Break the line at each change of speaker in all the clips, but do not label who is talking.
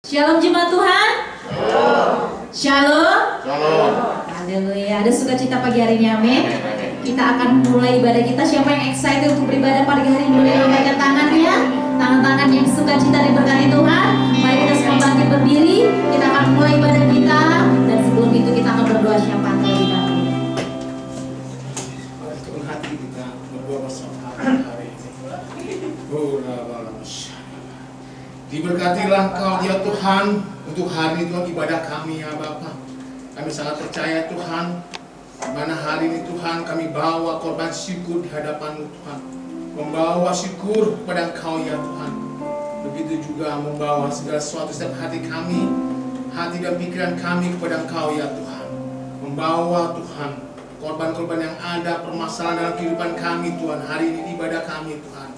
Shalom jemaat Tuhan. Shalom.
Shalom.
Haleluya. Ada sukacita pagi hari ini, amin. Kita akan mulai ibadah kita. Siapa yang excited untuk beribadah pagi hari ini? Boleh lambaikan tangannya. Tangan-tangan yang sukacita diberkati Tuhan. Mari kita semua bangkit berdiri. Kita akan mulai ibadah kita. Dan sebelum itu kita akan berdoa syafaat terlebih dahulu.
Mari turun hati kita berdoa bersama hari ini. Diberkatilah Engkau ya Tuhan untuk hari Tuhan ibadah kami ya Bapa. Kami sangat percaya Tuhan, mana hari ini Tuhan kami bawa korban syukur di hadapan-Mu Tuhan, membawa syukur kepada Engkau ya Tuhan. Begitu juga membawa segala sesuatu setiap hati kami, hati dan pikiran kami kepada Engkau ya Tuhan. Membawa Tuhan korban-korban yang ada, permasalahan dalam kehidupan kami Tuhan. Hari ini ibadah kami Tuhan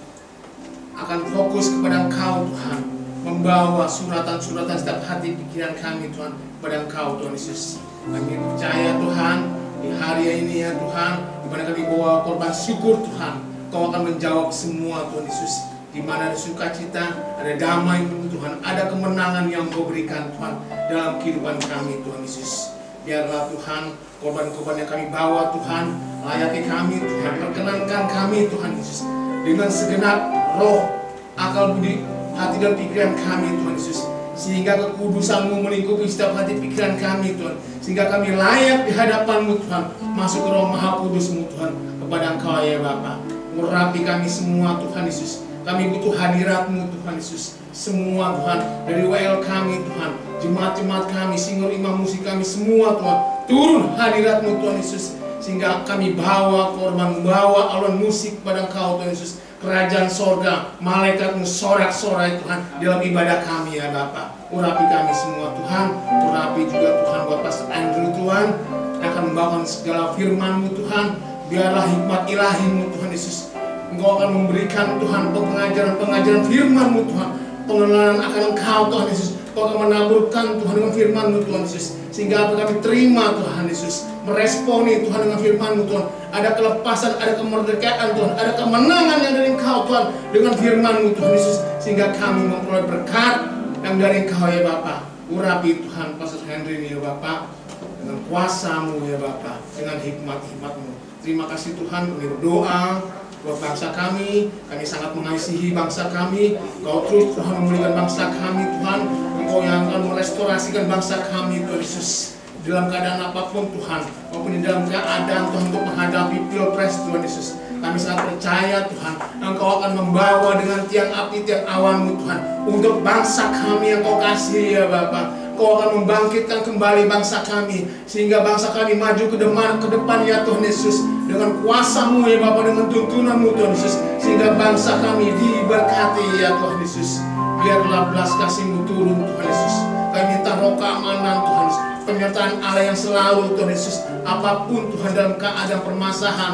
akan fokus kepada Engkau Tuhan, membawa suratan-suratan setiap hati pikiran kami Tuhan kepada Engkau Tuhan Yesus. Kami percaya Tuhan di hari ini ya Tuhan, di mana kami bawa korban syukur Tuhan, Kau akan menjawab semua Tuhan Yesus. Di mana ada sukacita, ada damai Tuhan, ada kemenangan yang Kau berikan Tuhan dalam kehidupan kami Tuhan Yesus. Biarlah Tuhan korban-korban yang kami bawa Tuhan, layaki kami Tuhan, perkenankan kami Tuhan Yesus dengan segenap roh, akal budi, hati dan pikiran kami Tuhan Yesus, sehingga kekudusan-Mu melingkupi setiap hati pikiran kami Tuhan, sehingga kami layak di hadapan-Mu Tuhan, masuk ke Roh Maha Kudus-Mu Tuhan, kepada Engkau ya Bapa. Urapi kami semua Tuhan Yesus, kami butuh hadirat-Mu Tuhan Yesus, semua Tuhan, dari WL kami Tuhan, jemaat-jemaat kami, singur imam musik kami semua Tuhan, turun hadirat-Mu Tuhan Yesus, sehingga kami bawa korban, bawa alunan musik kepada Engkau Tuhan Yesus. Kerajaan sorga, malaikat-Mu sorak-sorai Tuhan dalam ibadah kami ya Bapa. Urapi kami semua Tuhan, urapi juga Tuhan buat Pastor Andrew Tuhan, akan membawakan segala firman-Mu Tuhan. Biarlah hikmat ilahi-Mu Tuhan Yesus, Engkau akan memberikan Tuhan pengajaran-pengajaran firman-Mu Tuhan, pengenalan akan Engkau Tuhan Yesus. Kau akan menaburkan Tuhan dengan firman-Mu Tuhan Yesus, sehingga apa kami terima Tuhan Yesus, meresponi Tuhan dengan firman-Mu Tuhan. Ada kelepasan, ada kemerdekaan Tuhan, ada kemenangan yang dari Engkau Tuhan dengan firman-Mu Tuhan Yesus, sehingga kami memperoleh berkat yang dari Engkau ya Bapa. Urapi Tuhan Pastor Henry ini ya Bapa, dengan kuasa-Mu ya Bapa, dengan hikmat-hikmat-Mu. Terima kasih Tuhan, kami berdoa buat bangsa kami sangat mengasihi bangsa kami. Kau terus Tuhan memulihkan bangsa kami Tuhan, Engkau yang akan merestorasikan bangsa kami Tuhan Yesus, dalam keadaan apapun Tuhan, maupun di dalam keadaan Tuhan untuk menghadapi pilpres Tuhan Yesus. Kami sangat percaya Tuhan, Engkau akan membawa dengan tiang api, tiang awan-Mu Tuhan, untuk bangsa kami yang Kau kasih ya Bapa. Kau akan membangkitkan kembali bangsa kami, sehingga bangsa kami maju ke depan ya Tuhan Yesus, dengan kuasa-Mu ya Bapa, dengan tuntunan-Mu Tuhan Yesus, sehingga bangsa kami diberkati ya Tuhan Yesus. Biarlah belas kasih-Mu turun Tuhan Yesus. Kami minta roh keamanan Tuhan Yesus, penyertaan Allah yang selalu Tuhan Yesus, apapun Tuhan dalam keadaan permasalahan,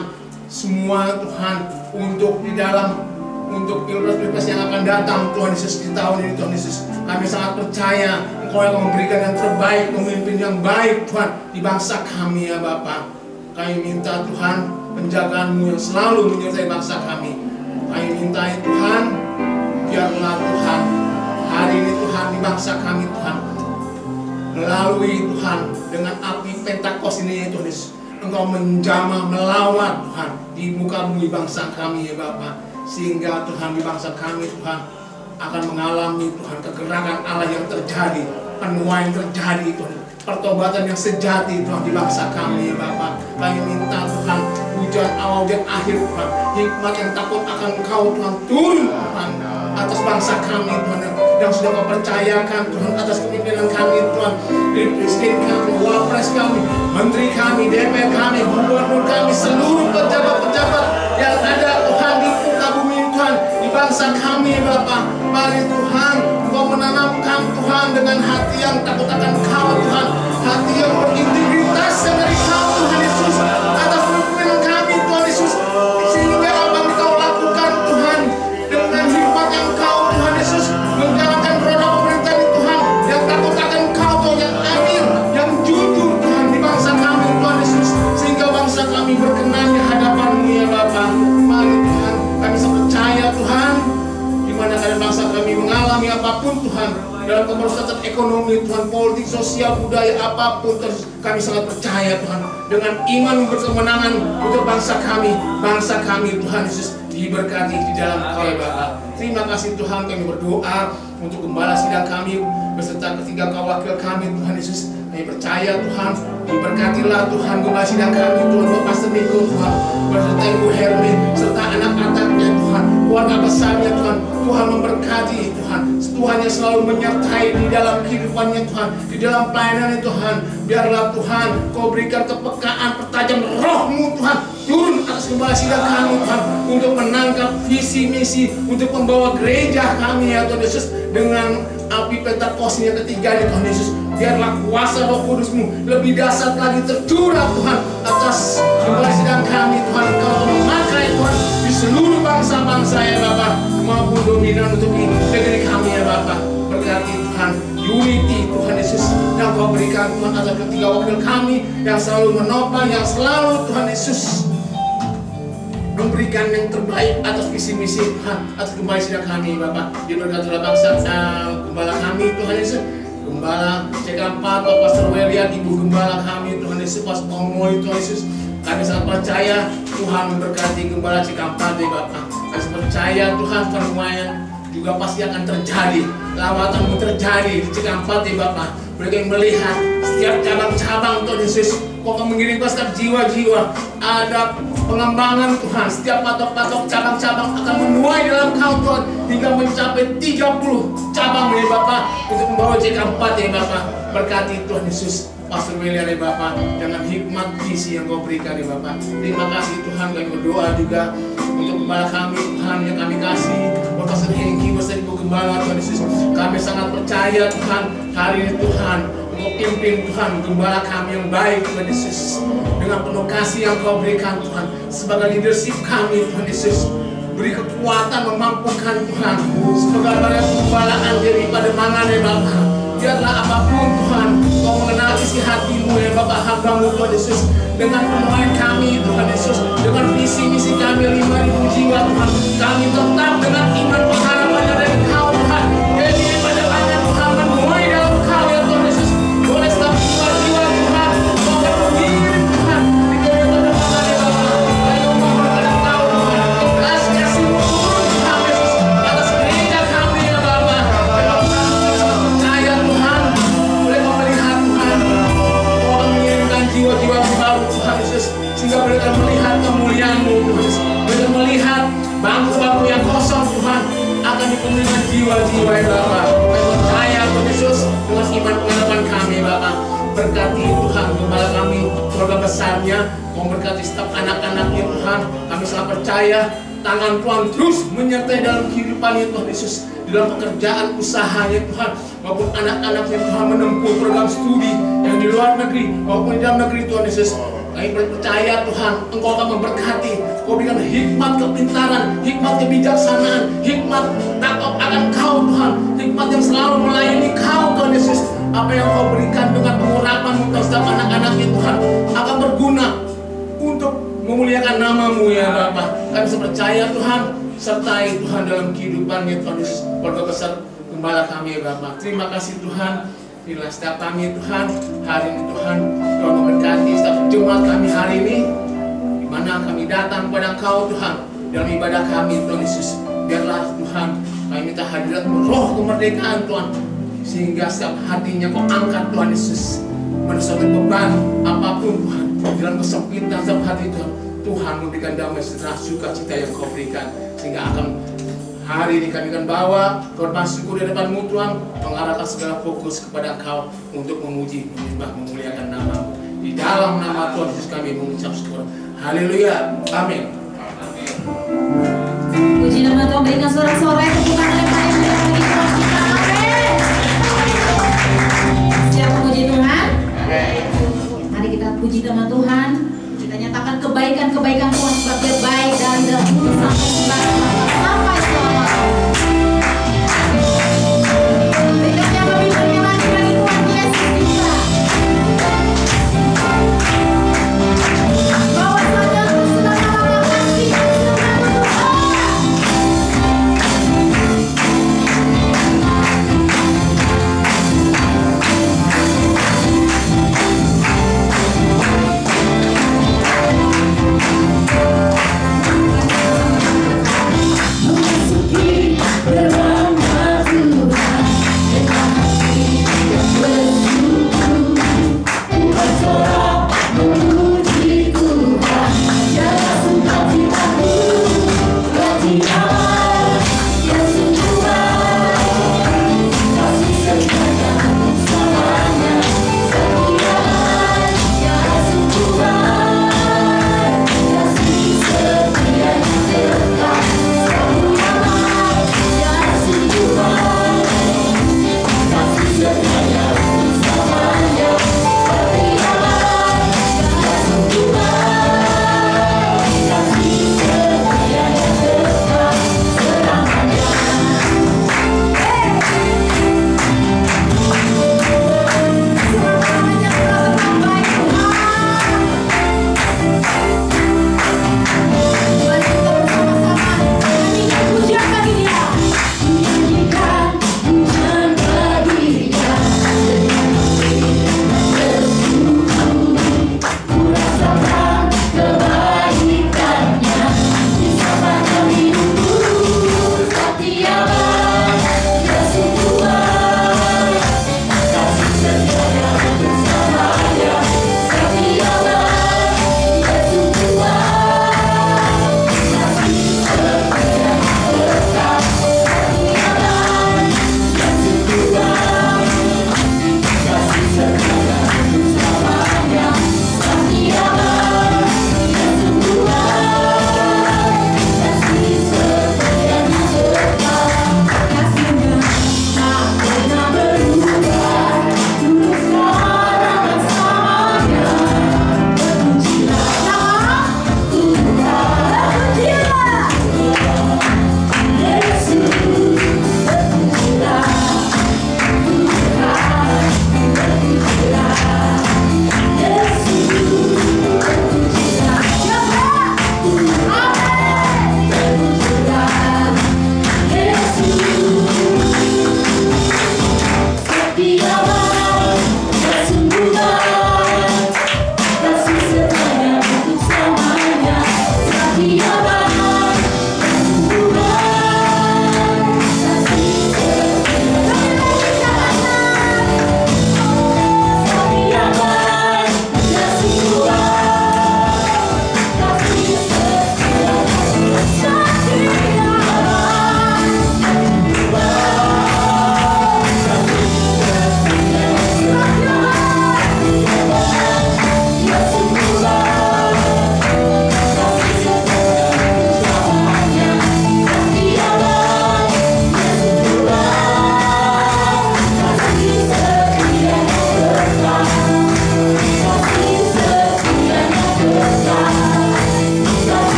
semua Tuhan, untuk di dalam pilpres yang akan datang Tuhan Yesus di tahun ini Tuhan Yesus. Kami sangat percaya Engkau yang memberikan yang terbaik, pemimpin yang baik Tuhan di bangsa kami ya Bapa. Kami minta Tuhan penjagaan-Mu yang selalu menyertai bangsa kami. Kami minta Tuhan, biarlah Tuhan hari ini Tuhan di bangsa kami Tuhan, melalui Tuhan dengan api Pentakos ini ya Tuhan Yesus, Engkau menjamah melawan Tuhan di muka bumi bangsa kami ya Bapa, sehingga Tuhan di bangsa kami Tuhan akan mengalami Tuhan kegerakan Allah yang terjadi, penuaian terjadi Tuhan, pertobatan yang sejati Tuhan di bangsa kami ya Bapa. Kami minta Tuhan hujan awal dan akhir Tuhan, hikmat yang takut akan Engkau Tuhan turun Tuhan atas bangsa kami Tuhan, yang sudah Kau percayakan Tuhan atas kepemimpinan kami Tuhan, dari presiden kami, wapres kami, menteri kami, DPR kami, gubernur kami, seluruh pejabat-pejabat yang ada Tuhan di muka bumi Tuhan, di bangsa kami Bapa. Mari Tuhan Kau menanamkan Tuhan dengan hati yang takut akan Kau Tuhan, hati yang berintegritas yang dari Kau Tuhan Yesus, atas kepemimpinan kami Tuhan Yesus, sehingga apa yang Kau lakukan Tuhan dengan hikmat yang Kau Tuhan Yesus, menjalankan roda pemerintahan Tuhan yang takut akan Kau Tuhan, yang adil, yang jujur Tuhan di bangsa kami Tuhan Yesus, sehingga bangsa kami berkenan di hadapan-Mu ya Bapa. Mari Tuhan, kami percaya Tuhan, di mana keadaan bangsa kami mengalami apapun Tuhan, dalam kemerosotan ekonomi Tuhan, politik, sosial, budaya, apapun Tuhan, kami sangat percaya Tuhan, dengan iman berkemenangan untuk bangsa kami Tuhan Yesus, diberkati di dalam Kau ya Bapa. Terima kasih Tuhan, kami berdoa untuk gembala sidang kami beserta ketiga wakil kami Tuhan Yesus. Kami percaya Tuhan, diberkatilah Tuhan gembala sidang kami Tuhan, Bapak Pastor Niko Tuhan, beserta Ibu Hermi, serta anak-anaknya Tuhan, keluarga besarnya Tuhan. Tuhan memberkati Tuhan, Tuhan yang selalu menyertai di dalam kehidupannya Tuhan, di dalam pelayanannya Tuhan. Biarlah Tuhan Kau berikan kepekaan, pertajam roh-Mu Tuhan, turun atas gembala sidang kami Tuhan, untuk menangkap visi misi, untuk membawa gereja kami ya Tuhan Yesus, dengan api Pentekost yang ketiga ya Tuhan Yesus. Biarlah kuasa Roh Kudus-Mu lebih dahsyat lagi tercurah Tuhan atas gembala sidang kami Tuhan. Kau memakai Tuhan di seluruh bangsa-bangsa ya Bapak, maupun dominan untuk negeri kami ya Bapak. Berkati Tuhan unity Tuhan Yesus yang Kau berikan Tuhan atas ketiga wakil kami yang selalu menopang, yang selalu Tuhan Yesus memberikan yang terbaik atas visi misi Tuhan, atas gembala sidang kami Bapak. Diberkatilah bangsa gembala kami Tuhan Yesus, Gembala C4 Bapak Pastor Welian, Ibu Gembala kami Tuhan Yesus, Pastor Omoy Tuhan Yesus. Kami sangat percaya Tuhan memberkati Gembala C4 ya Bapak. Kami percaya Tuhan firman juga pasti akan terjadi, lawatan terjadi di C4 ya Bapak. Mereka yang melihat setiap cabang-cabang Tuhan Yesus, Kau akan mengirim pasukan jiwa-jiwa, ada pengembangan Tuhan. Setiap patok-patok cabang-cabang akan menuai dalam Kau Tuhan, hingga mencapai 30 cabang ya Bapak, untuk membawa C4 ya Bapak. Berkati Tuhan Yesus Pastor William ya Bapak, dengan hikmat visi yang Kau berikan ya Bapak. Terima kasih Tuhan, kami berdoa juga untuk gembala kami Tuhan yang kami kasih, Pastor Hengki beserta Ibu Gembala Tuhan Yesus. Kami sangat percaya Tuhan, hari ini Tuhan Kau pimpin Tuhan gembala kami yang baik Tuhan Yesus, dengan penuh kasih yang Kau berikan Tuhan sebagai leadership kami Tuhan Yesus. Beri kekuatan memampukan Tuhan sebagai pembalaan daripada mangan ya Bapak. Biarlah apapun Tuhan Kau mengenal isi hati-Mu ya Bapak, hamba-Mu Tuhan Yesus, dengan penuhan kami Tuhan Yesus, dengan visi misi kami 5.000 jiwa Tuhan. Kami tetap dengan iman pengharapan dari Kau Tuhan. Jadi pada banyak Tuhan menuai dalam Kau ya Tuhan Yesus. Boleh setiap jiwa Tuhan Kau berdiri Tuhan di kehidupan depan ya Bapak. Kami mohon kepada Kau Tuhan, kasih kasih-Mu turun Tuhan Yesus atas gereja kami ya Bapak. Percaya Tuhan, mereka melihat Tuhan Kau akan mengirimkan jiwa-jiwa baru Tuhan Yesus, sehingga mereka melihat kemuliaan-Mu Tuhan Yesus. Mereka melihat bangku-bangku yang kosong Tuhan akan dipenuhi dengan jiwa-jiwa ya Bapak. Kami percaya Tuhan Yesus dengan iman pengharapan kami Bapak. Berkati Tuhan gembala kami, keluarga besarnya, memberkati setiap anak-anaknya Tuhan. Kami sangat percaya tangan Tuhan terus menyertai dalam kehidupannya Tuhan Yesus, di dalam pekerjaan usahanya Tuhan, maupun anak-anaknya Tuhan menempuh program studi yang di luar negeri maupun di dalam negeri Tuhan Yesus. Kami percaya Tuhan Engkau akan memberkati, Kau berikan hikmat kepintaran, hikmat kebijaksanaan, hikmat takut akan Kau Tuhan, hikmat yang selalu melayani Kau Tuhan Yesus. Apa yang Kau berikan dengan pengurapan-Mu ke setiap anak-anaknya Tuhan akan berguna untuk memuliakan nama-Mu ya Bapak. Kami percaya Tuhan, sertai Tuhan dalam kehidupannya Tuhan Yesus, keluarga besar gembala kami ya Bapak. Terima kasih Tuhan. Inilah setiap kami Tuhan, hari ini Tuhan Kau memberkati setiap jemaat kami hari ini, di mana kami datang kepada Kau Tuhan dalam ibadah kami Tuhan Yesus. Biarlah Tuhan kami minta hadirat-Mu, roh kemerdekaan Tuhan, sehingga setiap hatinya Kau angkat Tuhan Yesus, mana suatu beban apapun Tuhan, dalam kesempitan setiap hati Tuhan, Tuhan memberikan damai sejahtera sukacita yang Kau berikan, sehingga akan hari ini kami akan bawa korban syukur di depan-Mu Tuhan, mengarahkan segala fokus kepada Kau untuk memuji, menyembah, memuliakan nama-Mu. Di dalam nama Tuhan Yesus kami mengucap syukur. Haleluya. Amin.
Puji nama Tuhan, berikan sorak-sorai tepuk tangan yang paling meriah bagi Tuhan kita. Amin. Siap memuji Tuhan? Mari kita puji nama Tuhan. Kita nyatakan kebaikan-kebaikan Tuhan, sebab Dia baik dari dahulu sampai sekarang sampai selamanya. Berikan yang lebih banyak lagi bagi Tuhan Yesus kita. Bawa saja sedang nama kasih Tuhan.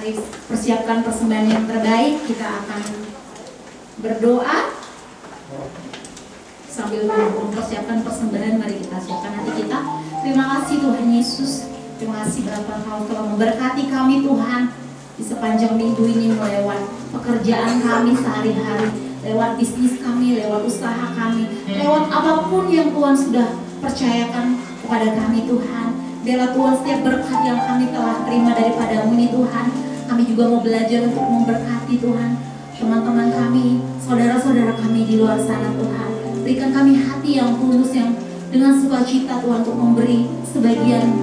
Mari persiapkan persembahan yang terbaik. Kita akan berdoa sambil mempersiapkan persembahan. Mari kita siapkan hati kita. Terima kasih Tuhan Yesus. Terima kasih Bapa, Kau telah memberkati kami Tuhan di sepanjang minggu ini, melewat pekerjaan kami sehari-hari, lewat bisnis kami, lewat usaha kami, lewat apapun yang Tuhan sudah percayakan kepada kami Tuhan. Biarlah Tuhan setiap berkat yang kami telah terima daripada-Mu ini Tuhan, kami juga mau belajar untuk memberkati Tuhan teman-teman kami, saudara-saudara kami di luar sana Tuhan. Berikan kami hati yang tulus, yang dengan sukacita Tuhan, untuk memberi sebagian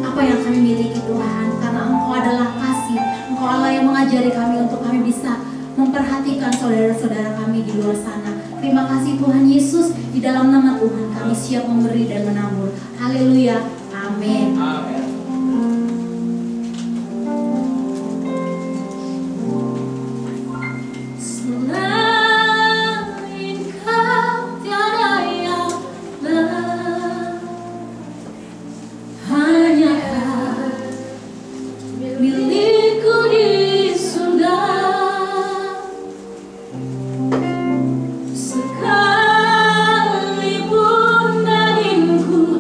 apa yang kami miliki Tuhan. Karena Engkau adalah kasih, Engkau Allah yang mengajari kami untuk kami bisa memperhatikan saudara-saudara kami di luar sana. Terima kasih Tuhan Yesus, di dalam nama Tuhan kami siap memberi dan menabur. Haleluya, amin.
Amin.
Sekalipun dagingku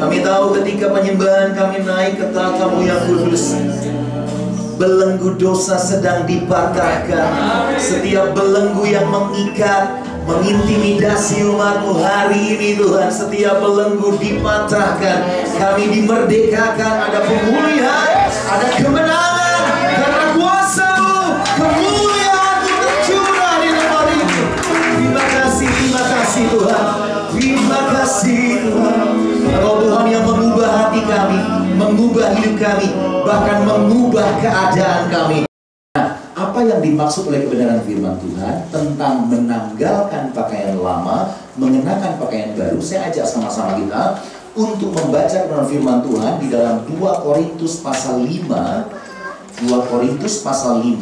Kami tahu ketika penyembahan kami naik ke tatamu yang kudus, belenggu dosa sedang dipatahkan. Setiap belenggu yang mengikat, mengintimidasi umatmu hari ini Tuhan, setiap belenggu dipatahkan. Kami dimerdekakan, ada pemulihan, ada kemenangan. Karena kuasa-Mu, kemuliaan-Mu tercurah di tempat ini. Terima kasih Tuhan. Terima kasih Tuhan. Roh Tuhan yang mengubah hati kami, mengubah hidup kami, bahkan mengubah keadaan kami. Nah, apa yang dimaksud oleh kebenaran firman Tuhan tentang menanggalkan pakaian lama, mengenakan pakaian baru? Saya ajak sama-sama kita untuk membaca kebenaran firman Tuhan di dalam 2 Korintus pasal 5. 2 Korintus pasal 5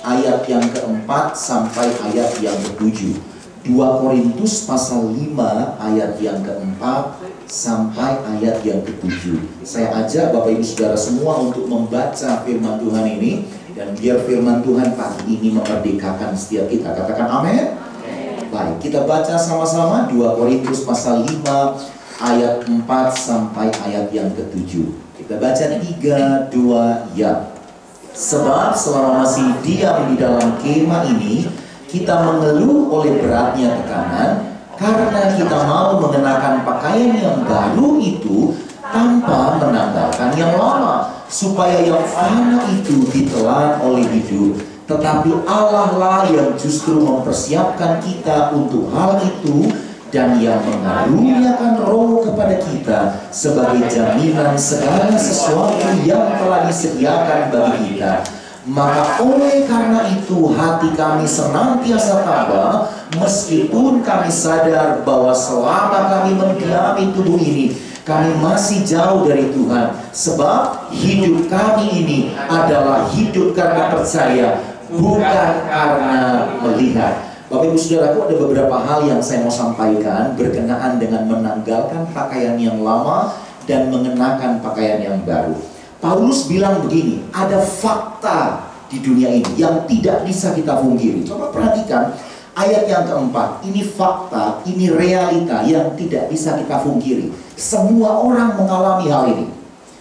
ayat yang keempat sampai ayat yang ke-7. 2 Korintus pasal 5 ayat yang keempat sampai ayat yang ke-7. Saya ajak Bapak Ibu Saudara semua untuk membaca firman Tuhan ini, dan biar firman Tuhan pagi ini memerdekakan setiap kita. Katakan amin. Baik, kita baca sama-sama 2 Korintus pasal 5 ayat 4 sampai ayat yang ke-7. Kita baca 3, 2, ya. Sebab selama masih diam di dalam kemah ini, kita mengeluh oleh beratnya tekanan, karena kita mau mengenakan pakaian yang baru itu tanpa menanggalkan yang lama, supaya yang fana itu ditelan oleh hidup. Tetapi Allah lah yang justru mempersiapkan kita untuk hal itu, dan yang mengaruniakan Roh kepada kita sebagai jaminan segala sesuatu yang telah disediakan bagi kita. Maka oleh karena itu hati kami senantiasa tabah, meskipun kami sadar bahwa selama kami mendiami tubuh ini, kami masih jauh dari Tuhan. Sebab hidup kami ini adalah hidup karena percaya, bukan karena melihat. Bapak Ibu Saudaraku, ada beberapa hal yang saya mau sampaikan berkenaan dengan menanggalkan pakaian yang lama dan mengenakan pakaian yang baru. Paulus bilang begini, ada fakta di dunia ini yang tidak bisa kita pungkiri. Coba perhatikan ayat yang keempat. Ini fakta, ini realita yang tidak bisa kita pungkiri. Semua orang mengalami hal ini.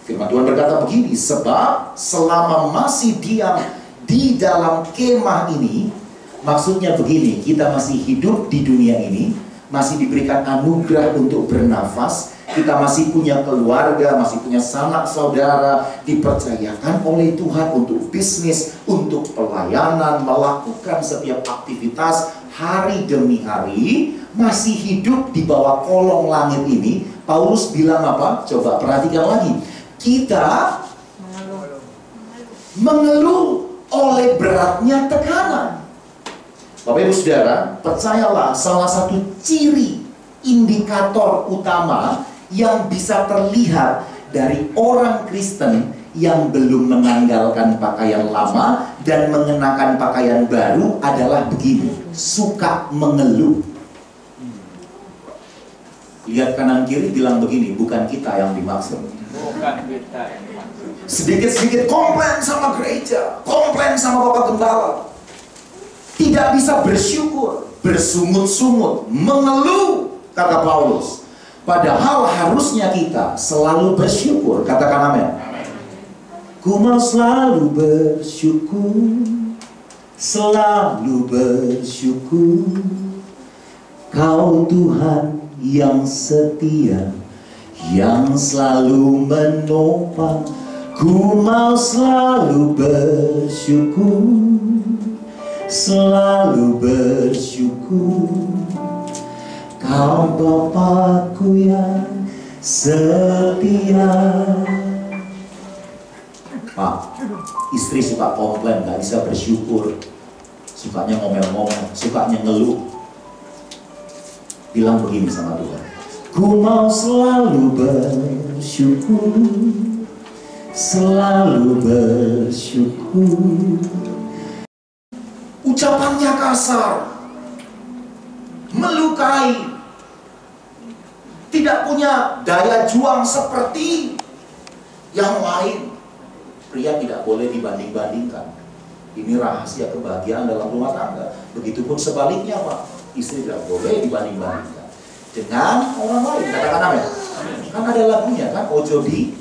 Firman Tuhan berkata begini, sebab selama masih diam di dalam kemah ini, maksudnya begini, kita masih hidup di dunia ini, masih diberikan anugerah untuk bernafas, kita masih punya keluarga, masih punya sanak saudara, dipercayakan oleh Tuhan untuk bisnis, untuk pelayanan, melakukan setiap aktivitas hari demi hari, masih hidup di bawah kolong langit ini. Paulus bilang apa? Coba perhatikan lagi. Kita mengeluh oleh beratnya tekanan. Bapak Ibu Saudara, percayalah, salah satu ciri indikator utama yang bisa terlihat dari orang Kristen yang belum menanggalkan pakaian lama dan mengenakan pakaian baru adalah begini, suka mengeluh. Lihat kanan kiri, bilang begini, bukan kita yang dimaksud.
Bukan kita yang dimaksud.
Sedikit-sedikit komplain sama gereja, komplain sama Bapak Gembala. Tidak bisa bersyukur, bersungut-sungut, mengeluh, kata Paulus. Padahal harusnya kita selalu bersyukur. Katakan amin. Ku mau selalu bersyukur, selalu bersyukur. Kau Tuhan yang setia, yang selalu menopang. Ku mau selalu bersyukur, selalu bersyukur. Kau Bapakku yang setia. Pak, istri suka komplain, gak bisa bersyukur, sukanya ngomel-ngomel, sukanya ngeluh. Bilang begini sama Tuhan, ku mau selalu bersyukur, selalu bersyukur. ucapannya kasar, melukai, tidak punya daya juang seperti yang lain. Pria tidak boleh dibanding-bandingkan. Ini rahasia kebahagiaan dalam rumah tangga. Begitupun sebaliknya, Pak. Istri tidak boleh dibanding-bandingkan dengan orang lain. Katakan amin. Kan ada lagunya kan, ojo di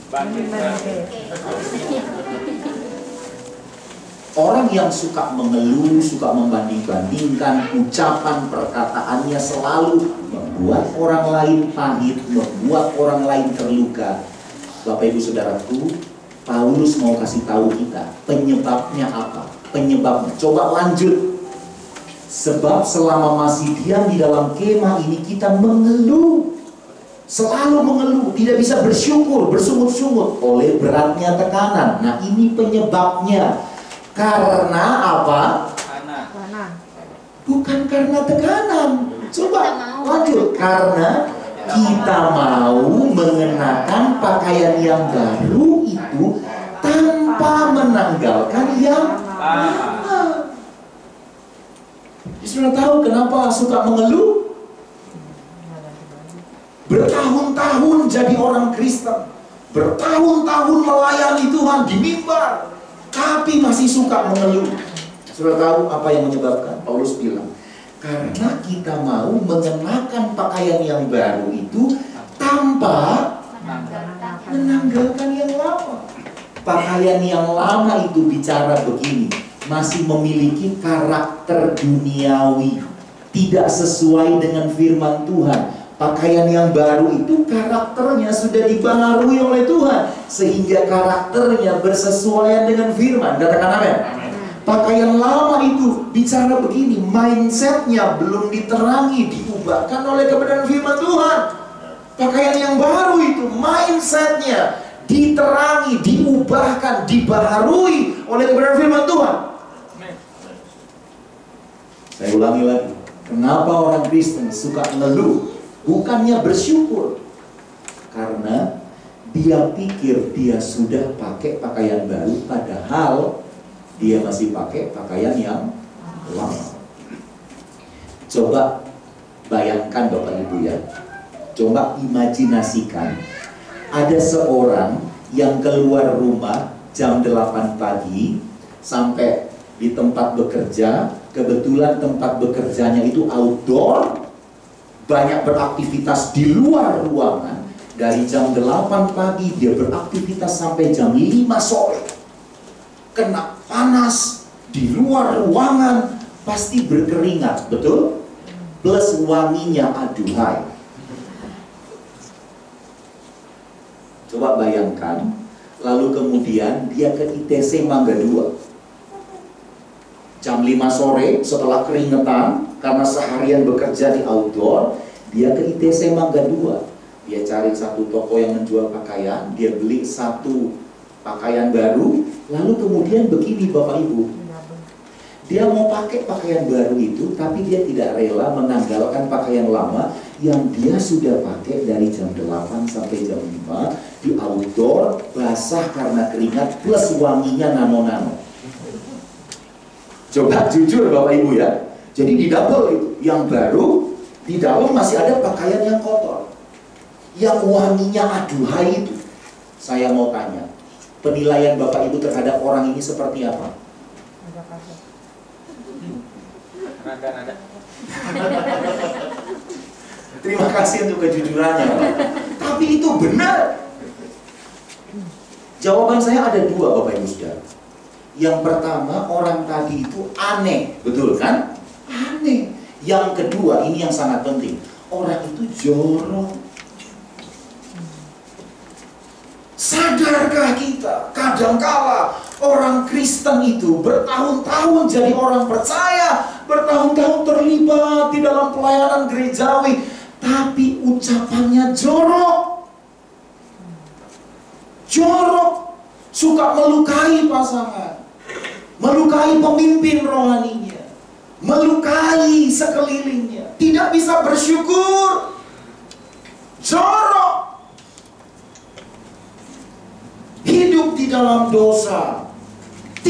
orang yang suka mengeluh, suka membanding-bandingkan, ucapan perkataannya selalu membuat orang lain pahit, membuat orang lain terluka. Bapak Ibu Saudaraku, Paulus mau kasih tahu kita penyebabnya apa? Penyebabnya, coba lanjut. Sebab selama masih diam di dalam kemah ini kita mengeluh, selalu mengeluh, tidak bisa bersyukur, bersungut-sungut oleh beratnya tekanan. Nah, ini penyebabnya. Karena apa? Bukan karena tekanan. Coba lanjut. Karena kita mau mengenakan pakaian yang baru itu tanpa menanggalkan yang lama. Sudah tahu kenapa suka mengeluh? Bertahun-tahun jadi orang Kristen, bertahun-tahun melayani Tuhan di mimbar, tapi masih suka mengeluh. Sudah tahu apa yang menyebabkan? Paulus bilang, karena kita mau mengenakan pakaian yang baru itu tanpa menanggalkan yang lama. Pakaian yang lama itu bicara begini, masih memiliki karakter duniawi, tidak sesuai dengan firman Tuhan. Pakaian yang baru itu karakternya sudah dibaharui oleh Tuhan, sehingga karakternya bersesuaian dengan firman. Katakan amin. Pakaian lama itu bicara begini, mindsetnya belum diterangi, diubahkan oleh kebenaran firman Tuhan. Pakaian yang baru itu mindsetnya diterangi, diubahkan, dibaharui oleh kebenaran firman Tuhan. Saya ulangi lagi, kenapa orang Kristen suka ngeluh, bukannya bersyukur? Karena dia pikir dia sudah pakai pakaian baru, padahal dia masih pakai pakaian yang lama. Coba bayangkan Bapak Ibu ya, coba imajinasikan ada seorang yang keluar rumah jam 8 pagi sampai di tempat bekerja. Kebetulan tempat bekerjanya itu outdoor, banyak beraktivitas di luar ruangan. Dari jam 8 pagi dia beraktivitas sampai jam 5 sore. Kena panas di luar ruangan, pasti berkeringat, betul? Plus wanginya aduhai. Coba bayangkan, lalu kemudian dia ke ITC Mangga 2. Jam 5 sore setelah keringetan karena seharian bekerja di outdoor, dia ke ITC Mangga 2. Dia cari satu toko yang menjual pakaian, dia beli satu pakaian baru, lalu kemudian begini Bapak Ibu, dia mau pakai pakaian baru itu, tapi dia tidak rela menanggalkan pakaian lama yang dia sudah pakai dari jam 8 sampai jam 5 di outdoor, basah karena keringat, plus wanginya nano-nano. Coba jujur Bapak Ibu ya, jadi di double itu, yang baru, di dalam masih ada pakaian yang kotor, yang wanginya aduhai itu. Saya mau tanya, penilaian Bapak Ibu terhadap orang ini seperti apa?
Nada.
Terima kasih untuk kejujurannya Pak. Tapi itu benar. Jawaban saya ada dua Bapak Ibu Saudara. Yang pertama, orang tadi itu aneh, betul kan? Aneh. Yang kedua, ini yang sangat penting, orang itu jorok. Sadarkah kita, kadangkala orang Kristen itu bertahun-tahun jadi orang percaya, bertahun-tahun terlibat di dalam pelayanan gerejawi, tapi ucapannya jorok. Jorok, suka melukai pasangan, melukai pemimpin rohaninya, melukai sekelilingnya, tidak bisa bersyukur, jorok, hidup di dalam dosa,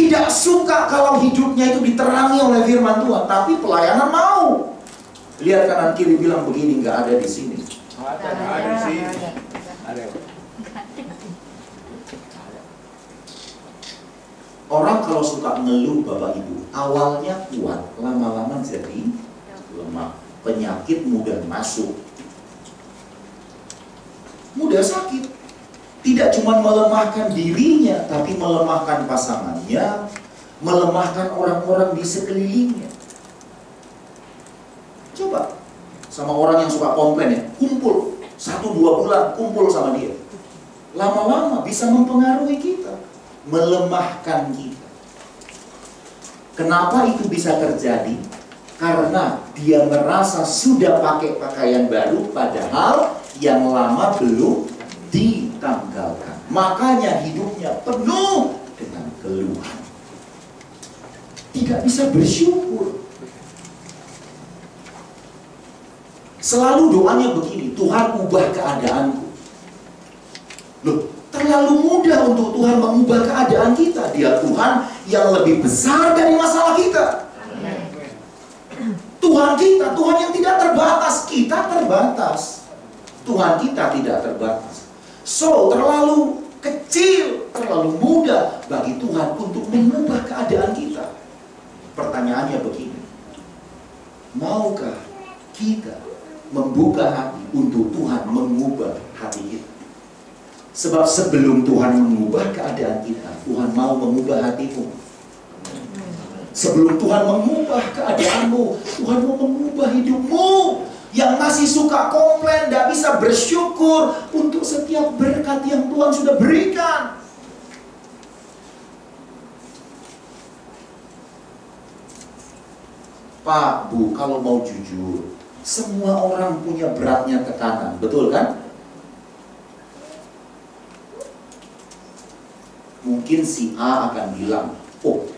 Tidak suka kalau hidupnya itu diterangi oleh firman Tuhan, tapi pelayanan mau. Lihat kanan kiri, bilang begini, nggak ada di sini.
Ada sih.
Ada.
Orang kalau suka ngeluh Bapak Ibu, awalnya kuat, lama-lama jadi lemah. Penyakit mudah masuk, mudah sakit. Tidak cuma melemahkan dirinya, tapi melemahkan pasangannya, melemahkan orang-orang di sekelilingnya. Coba sama orang yang suka komplain ya, kumpul 1-2 bulan kumpul sama dia, lama-lama bisa mempengaruhi kita, melemahkan kita. Kenapa itu bisa terjadi? Karena dia merasa sudah pakai pakaian baru, padahal yang lama belum ditanggalkan. Makanya hidupnya penuh dengan keluhan, tidak bisa bersyukur. Selalu doanya begini, Tuhan ubah keadaanku. Loh, terlalu mudah untuk Tuhan mengubah keadaan kita. Dia Tuhan yang lebih besar dari masalah kita. Tuhan kita, Tuhan yang tidak terbatas. Kita terbatas, Tuhan kita tidak terbatas. So, terlalu kecil, terlalu mudah bagi Tuhan untuk mengubah keadaan kita. Pertanyaannya begini, maukah kita membuka hati untuk Tuhan mengubah hati kita? Sebab sebelum Tuhan mengubah keadaan kita, Tuhan mau mengubah hatimu. Sebelum Tuhan mengubah keadaanmu, Tuhan mau mengubah hidupmu. Yang masih suka komplain, tidak bisa bersyukur untuk setiap berkat yang Tuhan sudah berikan. Pak, Bu, kalau mau jujur, semua orang punya beratnya tekanan, betul kan? Mungkin si A akan bilang, oh,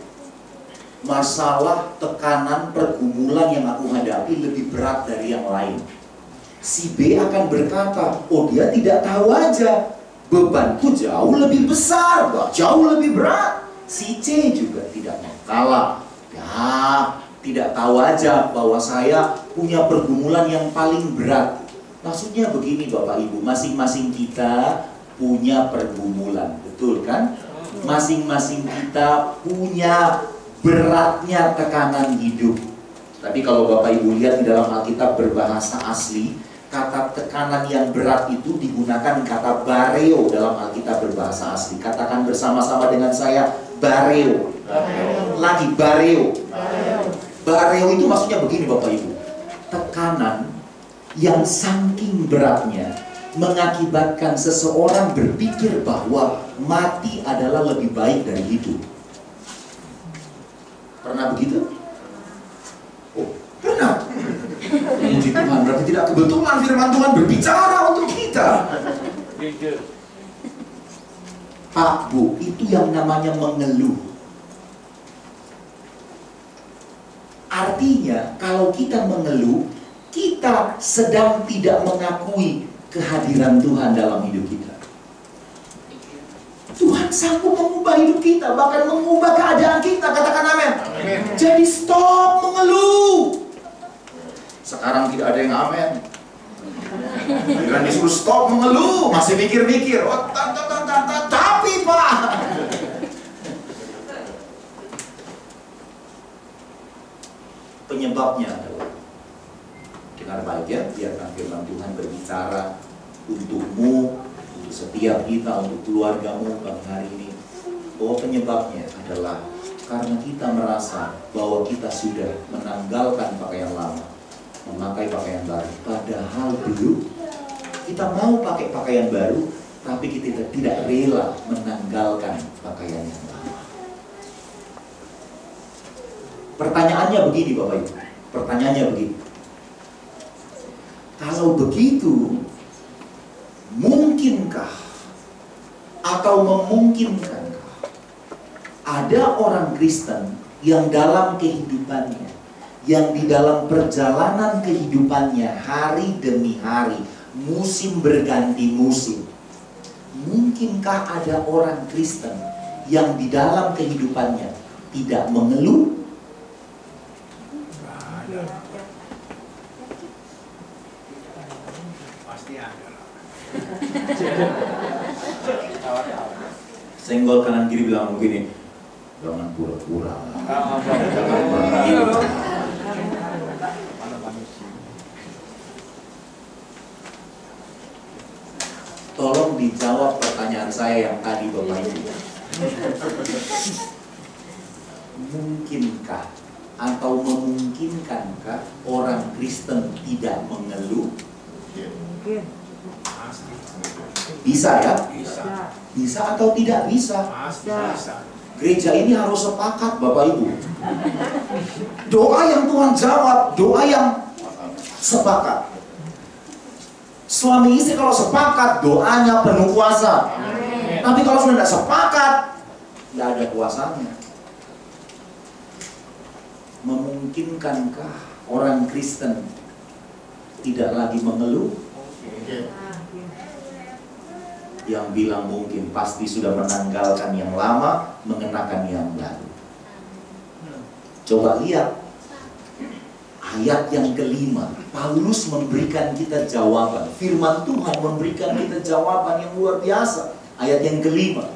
masalah tekanan pergumulan yang aku hadapi lebih berat dari yang lain. Si B akan berkata, oh dia tidak tahu aja, bebanku jauh lebih besar, jauh lebih berat. Si C juga tidak mau kalah, ya tidak tahu aja bahwa saya punya pergumulan yang paling berat. Maksudnya begini Bapak Ibu, masing-masing kita punya pergumulan, betul kan? Masing-masing kita punya beratnya tekanan hidup. Tapi kalau Bapak Ibu lihat di dalam Alkitab berbahasa asli, kata tekanan yang berat itu digunakan kata bareo dalam Alkitab berbahasa asli. Katakan bersama-sama dengan saya, bareo. Lagi bareo. Bareo itu maksudnya begini Bapak Ibu, tekanan yang saking beratnya mengakibatkan seseorang berpikir bahwa mati adalah lebih baik dari hidup. Pernah begitu? Oh, pernah. Puji Tuhan, berarti tidak kebetulan firman Tuhan berbicara untuk kita. Pak, Bu, itu yang namanya mengeluh. Artinya, kalau kita mengeluh, kita sedang tidak mengakui kehadiran Tuhan dalam hidup kita. Tuhan sanggup mengubah hidup kita, bahkan mengubah keadaan kita. Katakan amin. Jadi stop mengeluh. Sekarang tidak ada yang amin. Dengan disuruh stop mengeluh, masih mikir-mikir. Oh, tapi Pak. Penyebabnya adalah, dengar baik ya, biarkan firman Tuhan berbicara untukmu, untuk setiap kita, untuk keluargamu pada hari ini. Bahwa penyebabnya adalah karena kita merasa bahwa kita sudah menanggalkan pakaian lama, memakai pakaian baru. Padahal belum. Kita mau pakai pakaian baru, tapi kita tidak rela menanggalkan pakaian yang lama. Pertanyaannya begini Bapak Ibu, pertanyaannya begini. Kalau begitu, mungkinkah atau memungkinkankah ada orang Kristen yang dalam kehidupannya, yang di dalam perjalanan kehidupannya hari demi hari, musim berganti musim, mungkinkah ada orang Kristen yang di dalam kehidupannya tidak mengeluh?
Pasti ada.
Senggol kanan kiri bilang begini, jangan pura-pura. Jangan begitu. Tolong dijawab pertanyaan saya yang tadi Bapak Ibu. Mungkinkah atau memungkinkankah orang Kristen tidak mengeluh? Bisa ya?
Bisa.
Bisa atau tidak bisa?
Pasti bisa.
Gereja ini harus sepakat Bapak Ibu. Doa yang Tuhan jawab, doa yang sepakat. Suami istri kalau sepakat, doanya penuh kuasa. Tapi kalau sudah tidak sepakat, tidak ada kuasanya. Memungkinkankah orang Kristen tidak lagi mengeluh? Yang bilang mungkin pasti sudah menanggalkan yang lama, mengenakan yang baru. Coba lihat ayat yang kelima. Paulus memberikan kita jawaban. Firman Tuhan memberikan kita jawaban yang luar biasa. Ayat yang kelima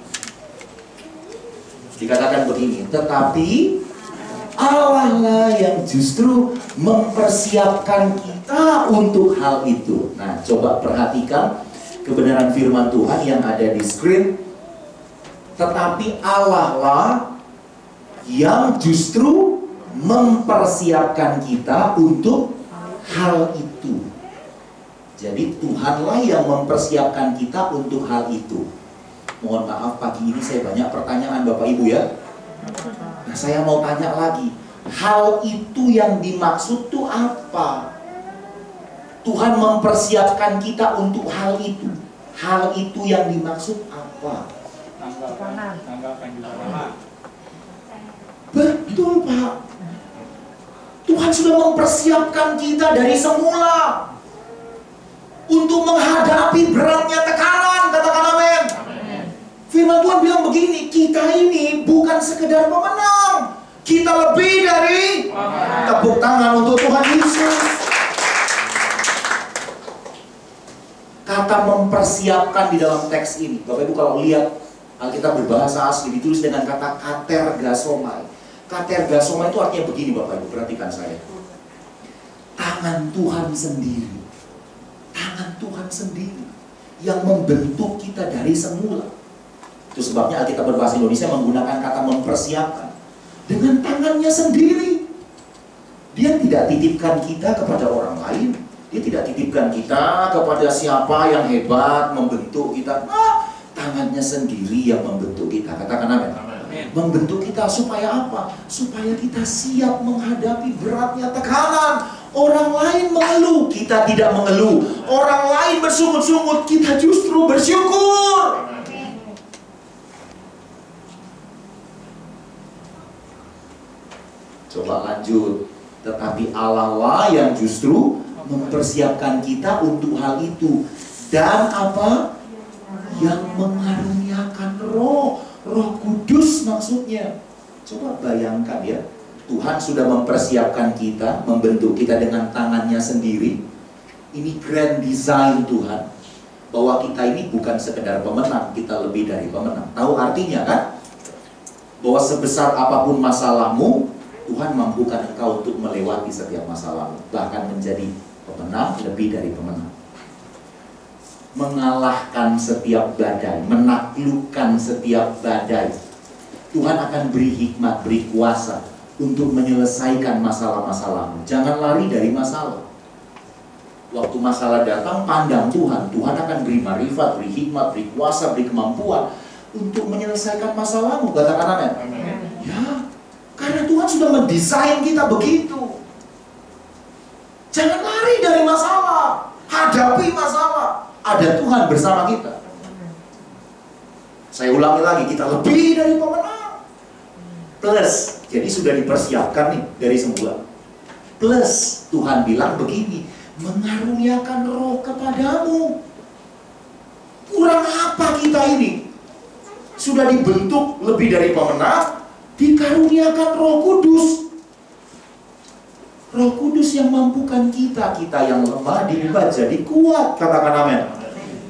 dikatakan begini, tetapi Allah lah yang justru mempersiapkan kita untuk hal itu. Nah, coba perhatikan kebenaran firman Tuhan yang ada di screen. Tetapi Allah lah yang justru mempersiapkan kita untuk hal itu. Jadi Tuhanlah yang mempersiapkan kita untuk hal itu. Mohon maaf, pagi ini saya banyak pertanyaan Bapak Ibu ya. Nah, saya mau tanya lagi, hal itu yang dimaksud itu apa? Tuhan mempersiapkan kita untuk hal itu. Hal itu yang dimaksud apa?
Tanggalkan juga lama.
Betul Pak. Tuhan sudah mempersiapkan kita dari semula untuk menghadapi beratnya tekanan. Katakan amin. Firman Tuhan bilang begini, kita ini bukan sekedar pemenang, kita lebih dari. Tepuk tangan untuk Tuhan Yesus. Kata mempersiapkan di dalam teks ini, Bapak Ibu kalau lihat Alkitab berbahasa asli ditulis dengan kata katergasomai. Katergasomai itu artinya begini Bapak Ibu, perhatikan saya. Tangan Tuhan sendiri. Tangan Tuhan sendiri yang membentuk kita dari semula. Itu sebabnya Alkitab berbahasa Indonesia menggunakan kata mempersiapkan. Dengan tangannya sendiri. Dia tidak titipkan kita kepada orang lain. Dia tidak titipkan kita kepada siapa yang hebat membentuk kita. Nah, tangannya sendiri yang membentuk kita. Katakan amin. Membentuk kita supaya apa? Supaya kita siap menghadapi beratnya tekanan. Orang lain mengeluh, kita tidak mengeluh. Orang lain bersungut-sungut, kita justru bersyukur. Coba lanjut. Tetapi Allah lah yang justru mempersiapkan kita untuk hal itu. Dan apa? Yang mengaruniakan Roh Kudus maksudnya. Coba bayangkan ya, Tuhan sudah mempersiapkan kita, membentuk kita dengan tangannya sendiri. Ini grand design Tuhan, bahwa kita ini bukan sekedar pemenang, kita lebih dari pemenang. Tahu artinya kan? Bahwa sebesar apapun masalahmu, Tuhan mampukan engkau untuk melewati setiap masalahmu, bahkan menjadi pemenang, lebih dari pemenang. Mengalahkan setiap badai, menaklukkan setiap badai. Tuhan akan beri hikmat, beri kuasa untuk menyelesaikan masalah-masalahmu. Jangan lari dari masalah. Waktu masalah datang, pandang Tuhan. Tuhan akan beri marifat, beri hikmat, beri kuasa, beri kemampuan untuk menyelesaikan masalahmu. Katakan amin. Ya, karena Tuhan sudah mendesain kita begitu. Jangan lari dari masalah, hadapi masalah. Ada Tuhan bersama kita. Saya ulangi lagi, kita lebih dari pemenang. Plus, jadi sudah dipersiapkan nih dari semula. Plus, Tuhan bilang begini, mengaruniakan Roh kepadamu. Kurang apa kita ini? Sudah dibentuk lebih dari pemenang, dikaruniakan Roh Kudus. Roh Kudus yang mampukan kita yang lemah diubah jadi kuat. Katakan amin.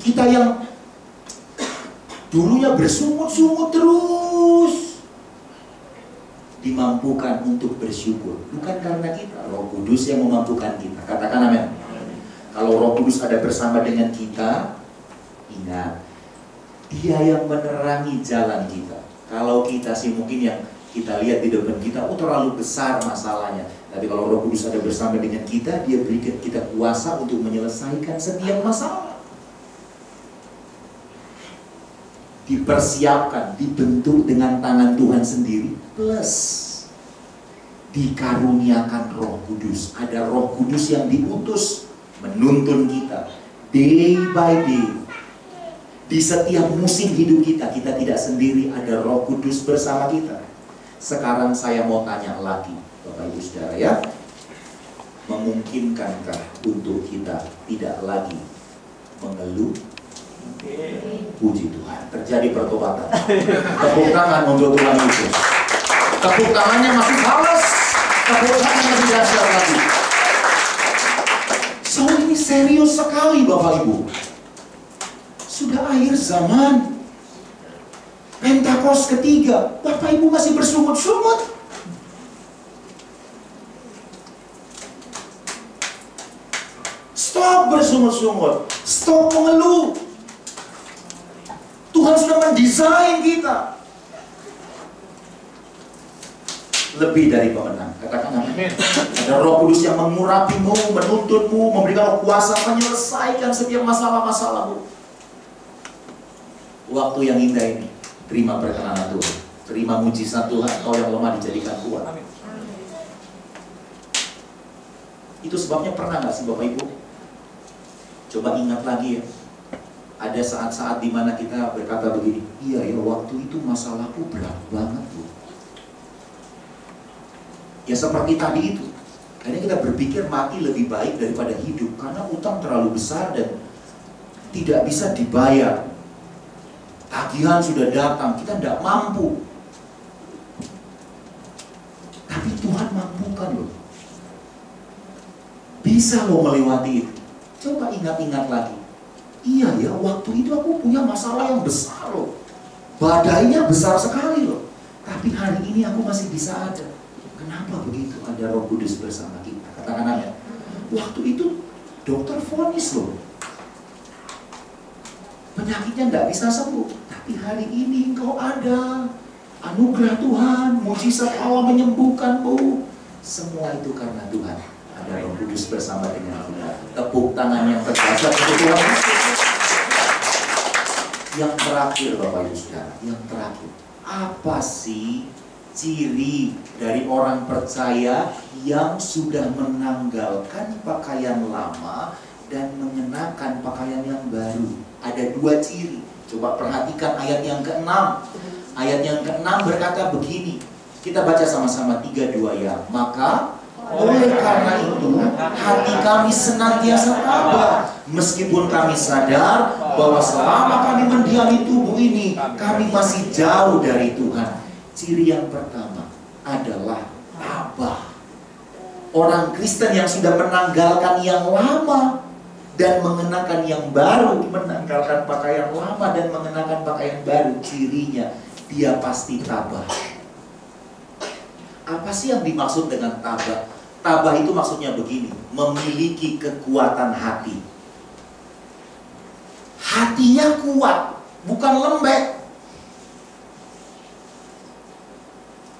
Kita yang dulunya bersungut-sungut terus dimampukan untuk bersyukur. Bukan karena kita, Roh Kudus yang memampukan kita. Katakan amin. Kalau Roh Kudus ada bersama dengan kita, ingat, Dia yang menerangi jalan kita. Kalau kita sih mungkin yang kita lihat di depan kita, terlalu besar masalahnya. Tapi kalau Roh Kudus ada bersama dengan kita, Dia berikan kita kuasa untuk menyelesaikan setiap masalah. Dipersiapkan, dibentuk dengan tangan Tuhan sendiri, plus dikaruniakan Roh Kudus. Ada Roh Kudus yang diutus menuntun kita day by day. Di setiap musim hidup kita tidak sendiri, ada Roh Kudus bersama kita. Sekarang saya mau tanya lagi, Bapak Ibu Saudara ya, memungkinkankah untuk kita tidak lagi mengeluh? Puji Tuhan, terjadi pertobatan. Tepuk tangan untuk Tuhan Yesus. Tepuk tangannya masih halus, tepuk tangan lebih dahsyat lagi. So ini serius sekali Bapak Ibu. Sudah akhir zaman, Pentakosta ketiga, Bapak Ibu masih bersungut-sungut. Stop bersungut-sungut, stop mengeluh. Tuhan sudah mendesain kita lebih dari pemenang. Katakan amin. Ada Roh Kudus yang mengurapimu, menuntunmu, memberikan kuasa menyelesaikan setiap masalah-masalahmu. Waktu yang indah ini, terima perkenanan Tuhan, terima mujizat Tuhan. Kau yang lemah dijadikan kuat. Amin. Itu sebabnya pernah nggak sih Bapak Ibu? Coba ingat lagi ya. Ada saat-saat dimana kita berkata begini, iya ya waktu itu masalahku berat banget Bu. Ya seperti tadi itu. Akhirnya kita berpikir mati lebih baik daripada hidup, karena utang terlalu besar dan tidak bisa dibayar. Tagihan sudah datang, kita tidak mampu. Tapi Tuhan mampukan loh. Bisa loh melewati itu. Coba ingat-ingat lagi. Iya ya, waktu itu aku punya masalah yang besar loh. Badainya besar sekali loh. Tapi hari ini aku masih bisa ada. Kenapa begitu? Ada Roh Kudus bersama kita. Katakan aja. Waktu itu dokter vonis loh, penyakitnya tidak bisa sembuh. Tapi hari ini engkau ada. Anugerah Tuhan, mujizat Allah menyembuhkanmu. Semua itu karena Tuhan. Ada Roh Kudus bersama dengan kita. Tepuk tangan yang terdahsyat untuk Tuhan. Yang terakhir Bapak Ibu Saudara, yang terakhir, apa sih ciri dari orang percaya yang sudah menanggalkan pakaian lama dan mengenakan pakaian yang baru? Ada dua ciri. Coba perhatikan ayat yang ke-6. Ayat yang ke-6 berkata begini. Kita baca sama-sama 3-2 ya. Maka oleh karena itu hati kami senantiasa tabah, meskipun kami sadar bahwa selama kami mendiami tubuh ini, kami masih jauh dari Tuhan. Ciri yang pertama adalah tabah. Orang Kristen yang sudah menanggalkan yang lama dan mengenakan yang baru, menanggalkan pakaian lama dan mengenakan pakaian baru, cirinya dia pasti tabah. Apa sih yang dimaksud dengan tabah? Tabah itu maksudnya begini, memiliki kekuatan hati. Hatinya kuat, bukan lembek.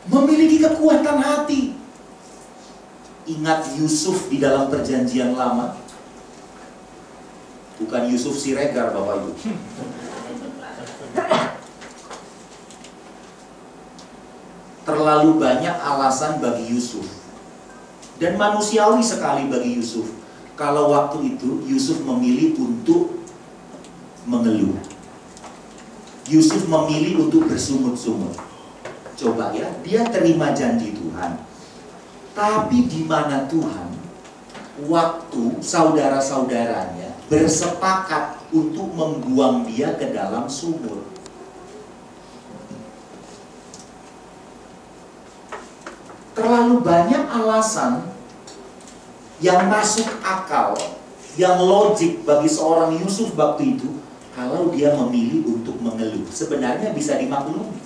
Memiliki kekuatan hati. Ingat Yusuf di dalam perjanjian lama. Bukan Yusuf Siregar Bapak Ibu. Terlalu banyak alasan bagi Yusuf. Dan manusiawi sekali bagi Yusuf. Kalau waktu itu Yusuf memilih untuk mengeluh. Yusuf memilih untuk bersungut-sungut. Coba ya, dia terima janji Tuhan. Tapi di mana Tuhan waktu saudara-saudaranya bersepakat untuk membuang dia ke dalam sumur? terlalu banyak alasan yang masuk akal, yang logik bagi seorang Yusuf waktu itu, kalau dia memilih untuk mengeluh. Sebenarnya bisa dimaklumi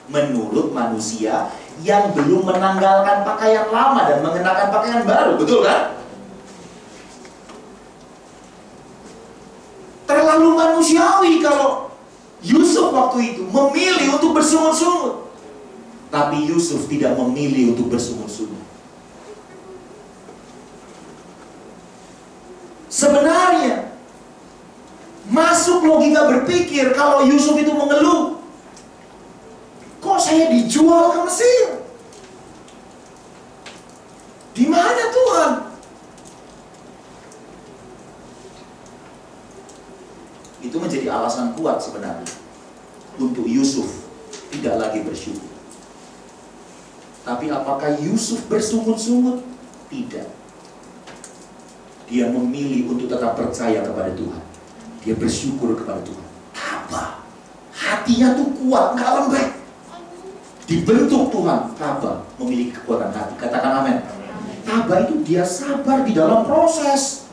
menurut manusia yang belum menanggalkan pakaian lama dan mengenakan pakaian baru, betul kan? Terlalu manusiawi kalau Yusuf waktu itu memilih untuk bersungut-sungut. Tapi Yusuf tidak memilih untuk bersungut-sungut. Sebenarnya masuk logika berpikir kalau Yusuf itu mengeluh. Kok saya dijual ke Mesir? Di mana Tuhan? Itu menjadi alasan kuat sebenarnya untuk Yusuf tidak lagi bersyukur. Tapi apakah Yusuf bersungut-sungut? Tidak. Dia memilih untuk tetap percaya kepada Tuhan. Dia bersyukur kepada Tuhan. Apa? Hatinya tuh kuat, gak lembek. Dibentuk Tuhan. Tabah memiliki kekuatan hati. Katakan amin. Tabah itu dia sabar di dalam proses.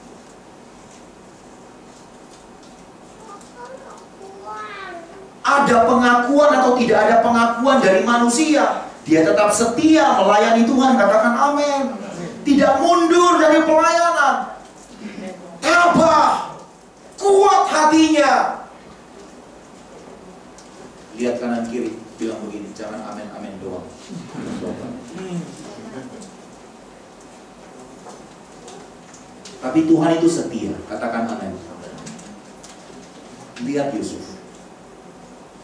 Ada pengakuan atau tidak ada pengakuan dari manusia, dia tetap setia melayani Tuhan. Katakan amin. Tidak mundur dari pelayanan. Tabah, kuat hatinya. Lihat kanan kiri, bilang begini, jangan amin-amin doang. Tapi Tuhan itu setia. Katakan amin. Lihat Yusuf.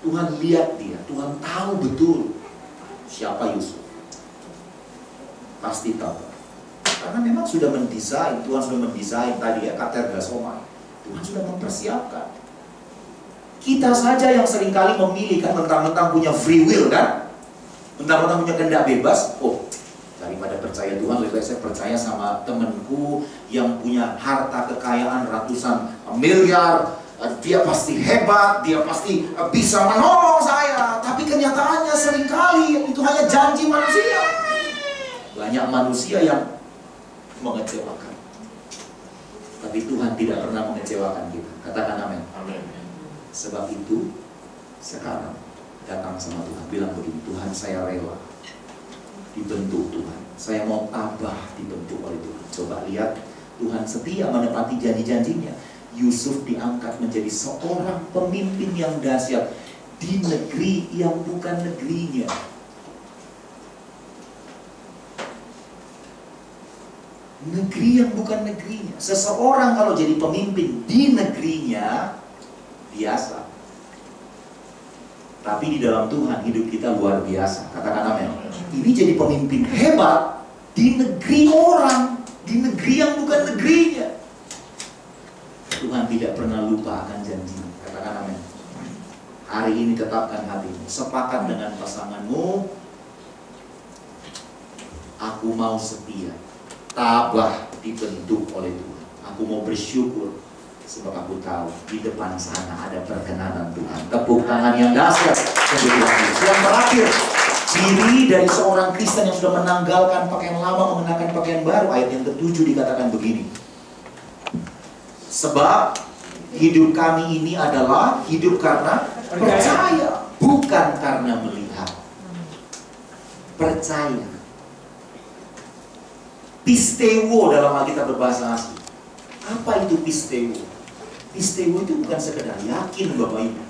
Tuhan lihat dia, Tuhan tahu betul siapa Yusuf. Pasti tahu. Karena memang sudah mendesain, Tuhan sudah mendesain tadi ya, katedra Somai. Tuhan sudah mempersiapkan. Kita saja yang seringkali memilih kan, mentang-mentang punya free will kan, mentang-mentang punya kehendak bebas. Oh, daripada percaya Tuhan, lebih baik saya percaya sama temanku yang punya harta kekayaan ratusan miliar. Dia pasti hebat, dia pasti bisa menolong saya. Tapi kenyataannya seringkali itu hanya janji manusia. Banyak manusia yang mengecewakan. Tapi Tuhan tidak pernah mengecewakan kita. Katakan amin. Sebab itu sekarang datang sama Tuhan, bilang begini, Tuhan saya rela dibentuk Tuhan. Saya mau tabah dibentuk oleh Tuhan. Coba lihat, Tuhan setia menepati janji-janjinya. Yusuf diangkat menjadi seorang pemimpin yang dahsyat di negeri yang bukan negerinya. Negeri yang bukan negerinya. Seseorang kalau jadi pemimpin di negerinya biasa. Tapi di dalam Tuhan hidup kita luar biasa. Katakan amin. Ini jadi pemimpin hebat di negeri orang, di negeri yang bukan negerinya. Tuhan tidak pernah lupa akan janji. Katakan amin. Hari ini tetapkan hatimu. Sepakat dengan pasanganmu. Aku mau setia. Tabah dibentuk oleh Tuhan. Aku mau bersyukur. Sebab aku tahu di depan sana ada perkenanan Tuhan. Tepuk tangan yang dahsyat. Yang terakhir, ciri dari seorang Kristen yang sudah menanggalkan pakaian lama, mengenakan pakaian baru. Ayat yang ke-7 dikatakan begini. Sebab hidup kami ini adalah hidup karena percaya, bukan karena melihat. Percaya. Pistewo dalam Alkitab berbahasa asli. Apa itu pistewo? Pistewo itu bukan sekedar yakin, Bapak Ibu.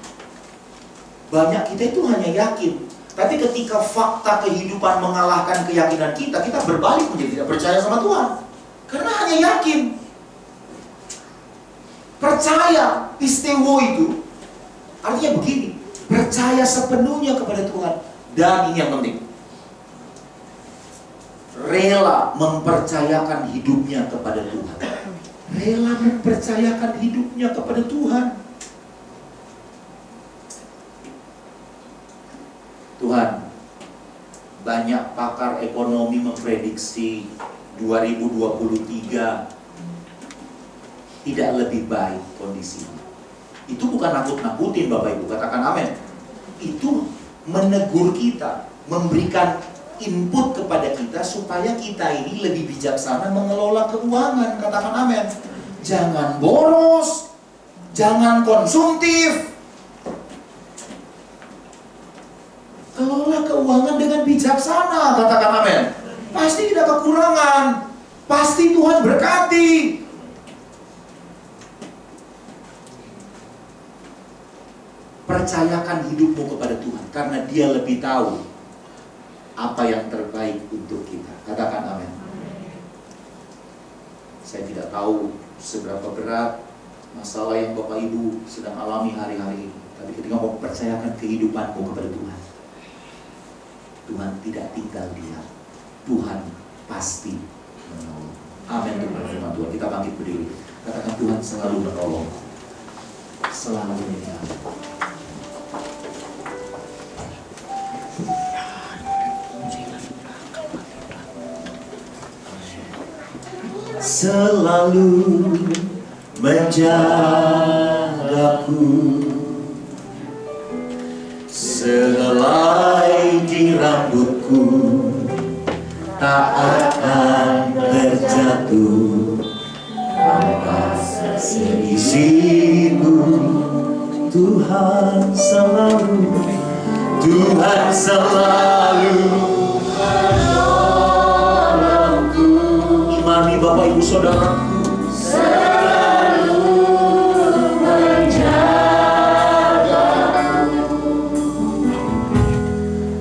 Banyak kita itu hanya yakin. Tapi ketika fakta kehidupan mengalahkan keyakinan kita, kita berbalik menjadi tidak percaya sama Tuhan. Karena hanya yakin. Percaya, pistewo itu artinya begini, percaya sepenuhnya kepada Tuhan. Dan ini yang penting, rela mempercayakan hidupnya kepada Tuhan. Rela mempercayakan hidupnya kepada Tuhan. Tuhan, banyak pakar ekonomi memprediksi 2023 tidak lebih baik kondisinya. Itu bukan nakut-nakutin Bapak Ibu, katakan amin. Itu menegur kita, memberikan input kepada kita supaya kita ini lebih bijaksana mengelola keuangan. Katakan amin. Jangan boros, jangan konsumtif. Kelola keuangan dengan bijaksana. Katakan amin. Pasti tidak kekurangan. Pasti Tuhan berkati. Percayakan hidupmu kepada Tuhan, karena Dia lebih tahu apa yang terbaik untuk kita. Katakan amin. Saya tidak tahu seberapa berat masalah yang Bapak Ibu sedang alami hari-hari ini, tapi ketika mau percayakan kehidupanmu kepada Tuhan, Tuhan tidak tinggal diam. Tuhan pasti menolong. Amin. Itu firman Tuhan. Kita bangkit berdiri. Katakan, Tuhan selalu menolong, selalu menyertai. Selalu menjagaku, sehelai di rambutku tak akan terjatuh tanpa seizinku. Tuhan selalu menolongku. Imani Bapak Ibu Saudaraku, selalu menjagaku,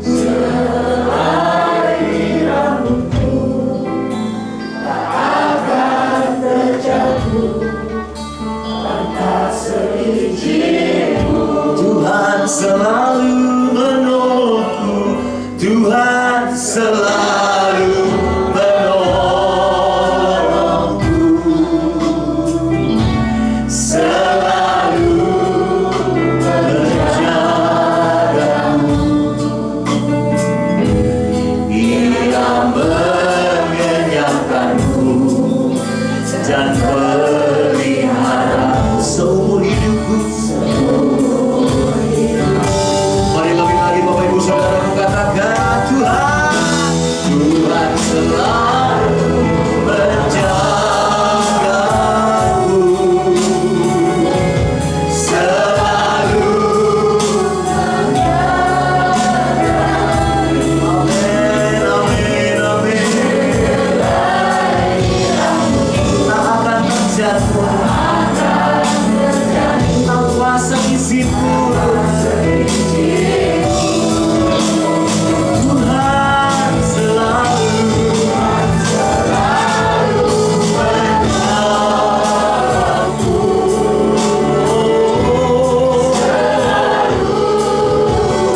sehelai rambutku tak akan terjatuh tanpa seizinku. Tuhan selalu menolongku, Tuhan selalu menolongku, selalu menjagaku. Ia mengenyangkanku dan pelihara seumur hidupku. Mari lebih lagi Bapak Ibu Saudara katakan, Tuhan selalu menjagaku, selalu menjagaku. Amin, amin, amin. Tak akan terjatuh tanpa seizinku. Tuhan selalu menolongku, selalu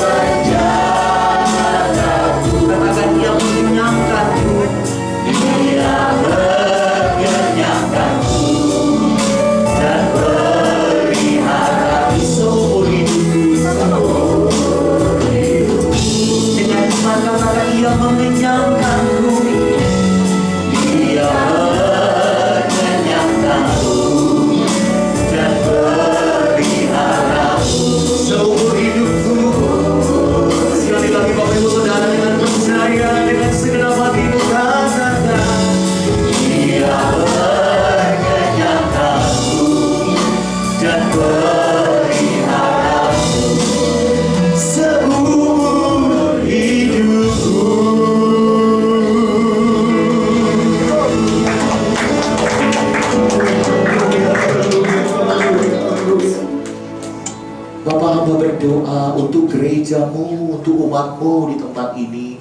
menjagaku. Katakan, Dia mengenyangkanku, Dia mengenyangkanku dan pelihara seumur hidupku. Dengan iman katakan, Dia mengenyangkanku, Dia mengenyangkanku dan pelihara seumur hidupku. Sekali lagi Bapak Ibu Saudara, dengan percaya, dengan segenap hatimu katakan, Dia mengenyangkanku dan pelihara seumur hidupku. Bapak, hamba berdoa untuk gerejamu, untuk umatmu di tempat ini.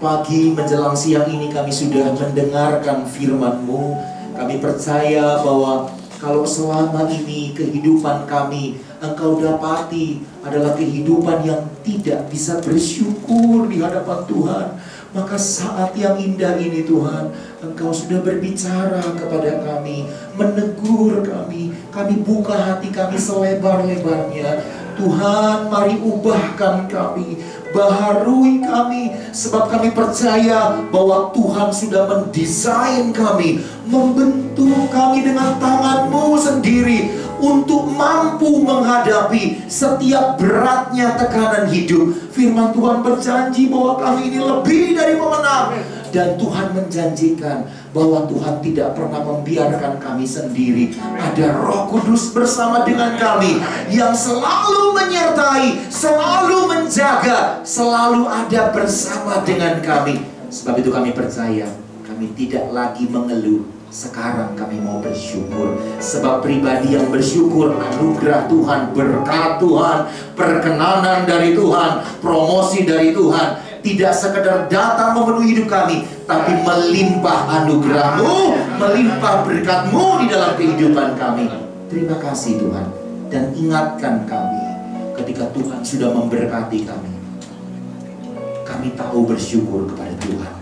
Pagi menjelang siang ini kami sudah mendengarkan firman-Mu. Kami percaya bahwa kalau selama ini kehidupan kami Engkau dapati adalah kehidupan yang tidak bisa bersyukur di hadapan Tuhan, maka saat yang indah ini Tuhan, Engkau sudah berbicara kepada kami, menegur kami. Kami buka hati kami selebar-lebarnya. Tuhan, mari ubahkan kami, baharui kami, sebab kami percaya bahwa Tuhan sudah mendesain kami, membentuk kami dengan tangan-Mu sendiri untuk mampu menghadapi setiap beratnya tekanan hidup. Firman Tuhan berjanji bahwa kami ini lebih dari pemenang. Dan Tuhan menjanjikan bahwa Tuhan tidak pernah membiarkan kami sendiri. Ada Roh Kudus bersama dengan kami yang selalu menyertai, selalu menjaga, selalu ada bersama dengan kami. Sebab itu kami percaya, kami tidak lagi mengeluh. Sekarang kami mau bersyukur. Sebab pribadi yang bersyukur, anugerah Tuhan, berkat Tuhan, perkenanan dari Tuhan, promosi dari Tuhan tidak sekedar datang memenuhi hidup kami, tapi melimpah anugerah-Mu, melimpah berkat-Mu di dalam kehidupan kami. Terima kasih Tuhan. Dan ingatkan kami ketika Tuhan sudah memberkati kami, kami tahu bersyukur kepada Tuhan.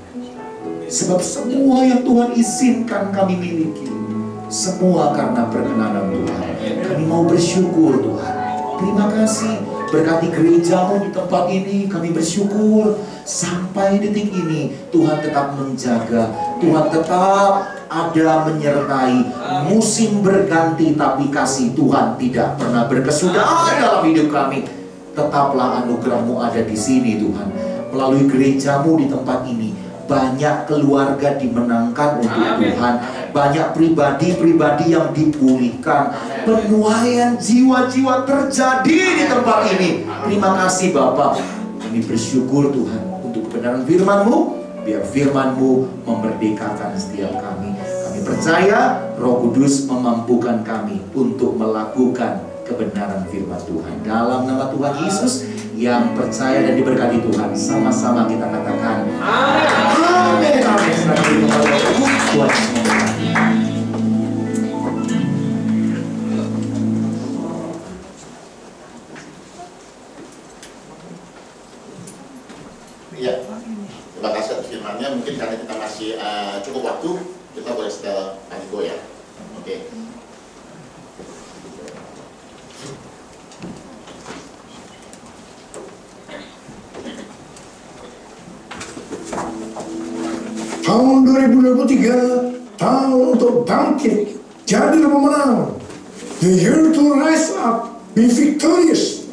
Sebab semua yang Tuhan izinkan kami miliki, semua karena perkenanan Tuhan. Kami mau bersyukur Tuhan. Terima kasih. Berkati gereja-Mu di tempat ini. Kami bersyukur sampai detik ini Tuhan tetap menjaga, Tuhan tetap ada menyertai. Musim berganti tapi kasih Tuhan tidak pernah berkesudahan dalam hidup kami. Tetaplah anugerah-Mu ada di sini Tuhan. Melalui gereja-Mu di tempat ini, banyak keluarga dimenangkan untuk Tuhan. Banyak pribadi-pribadi yang dipulihkan. Penuaian jiwa-jiwa terjadi di tempat ini. Terima kasih Bapak. Kami bersyukur Tuhan untuk kebenaran firman-Mu. Biar firman-Mu memerdekakan setiap kami. Kami percaya Roh Kudus memampukan kami untuk melakukan kebenaran firman Tuhan. Dalam nama Tuhan Yesus yang percaya dan diberkati Tuhan, sama-sama kita katakan amin. Amin. Tuhan
ya, terima kasih atas firman-Nya. Mungkin karena kita masih cukup waktu, kita boleh setel Panigo ya. Oke.
Tahun 2023, tahun untuk bangkit, jadilah pemenang. The year to rise up, be victorious.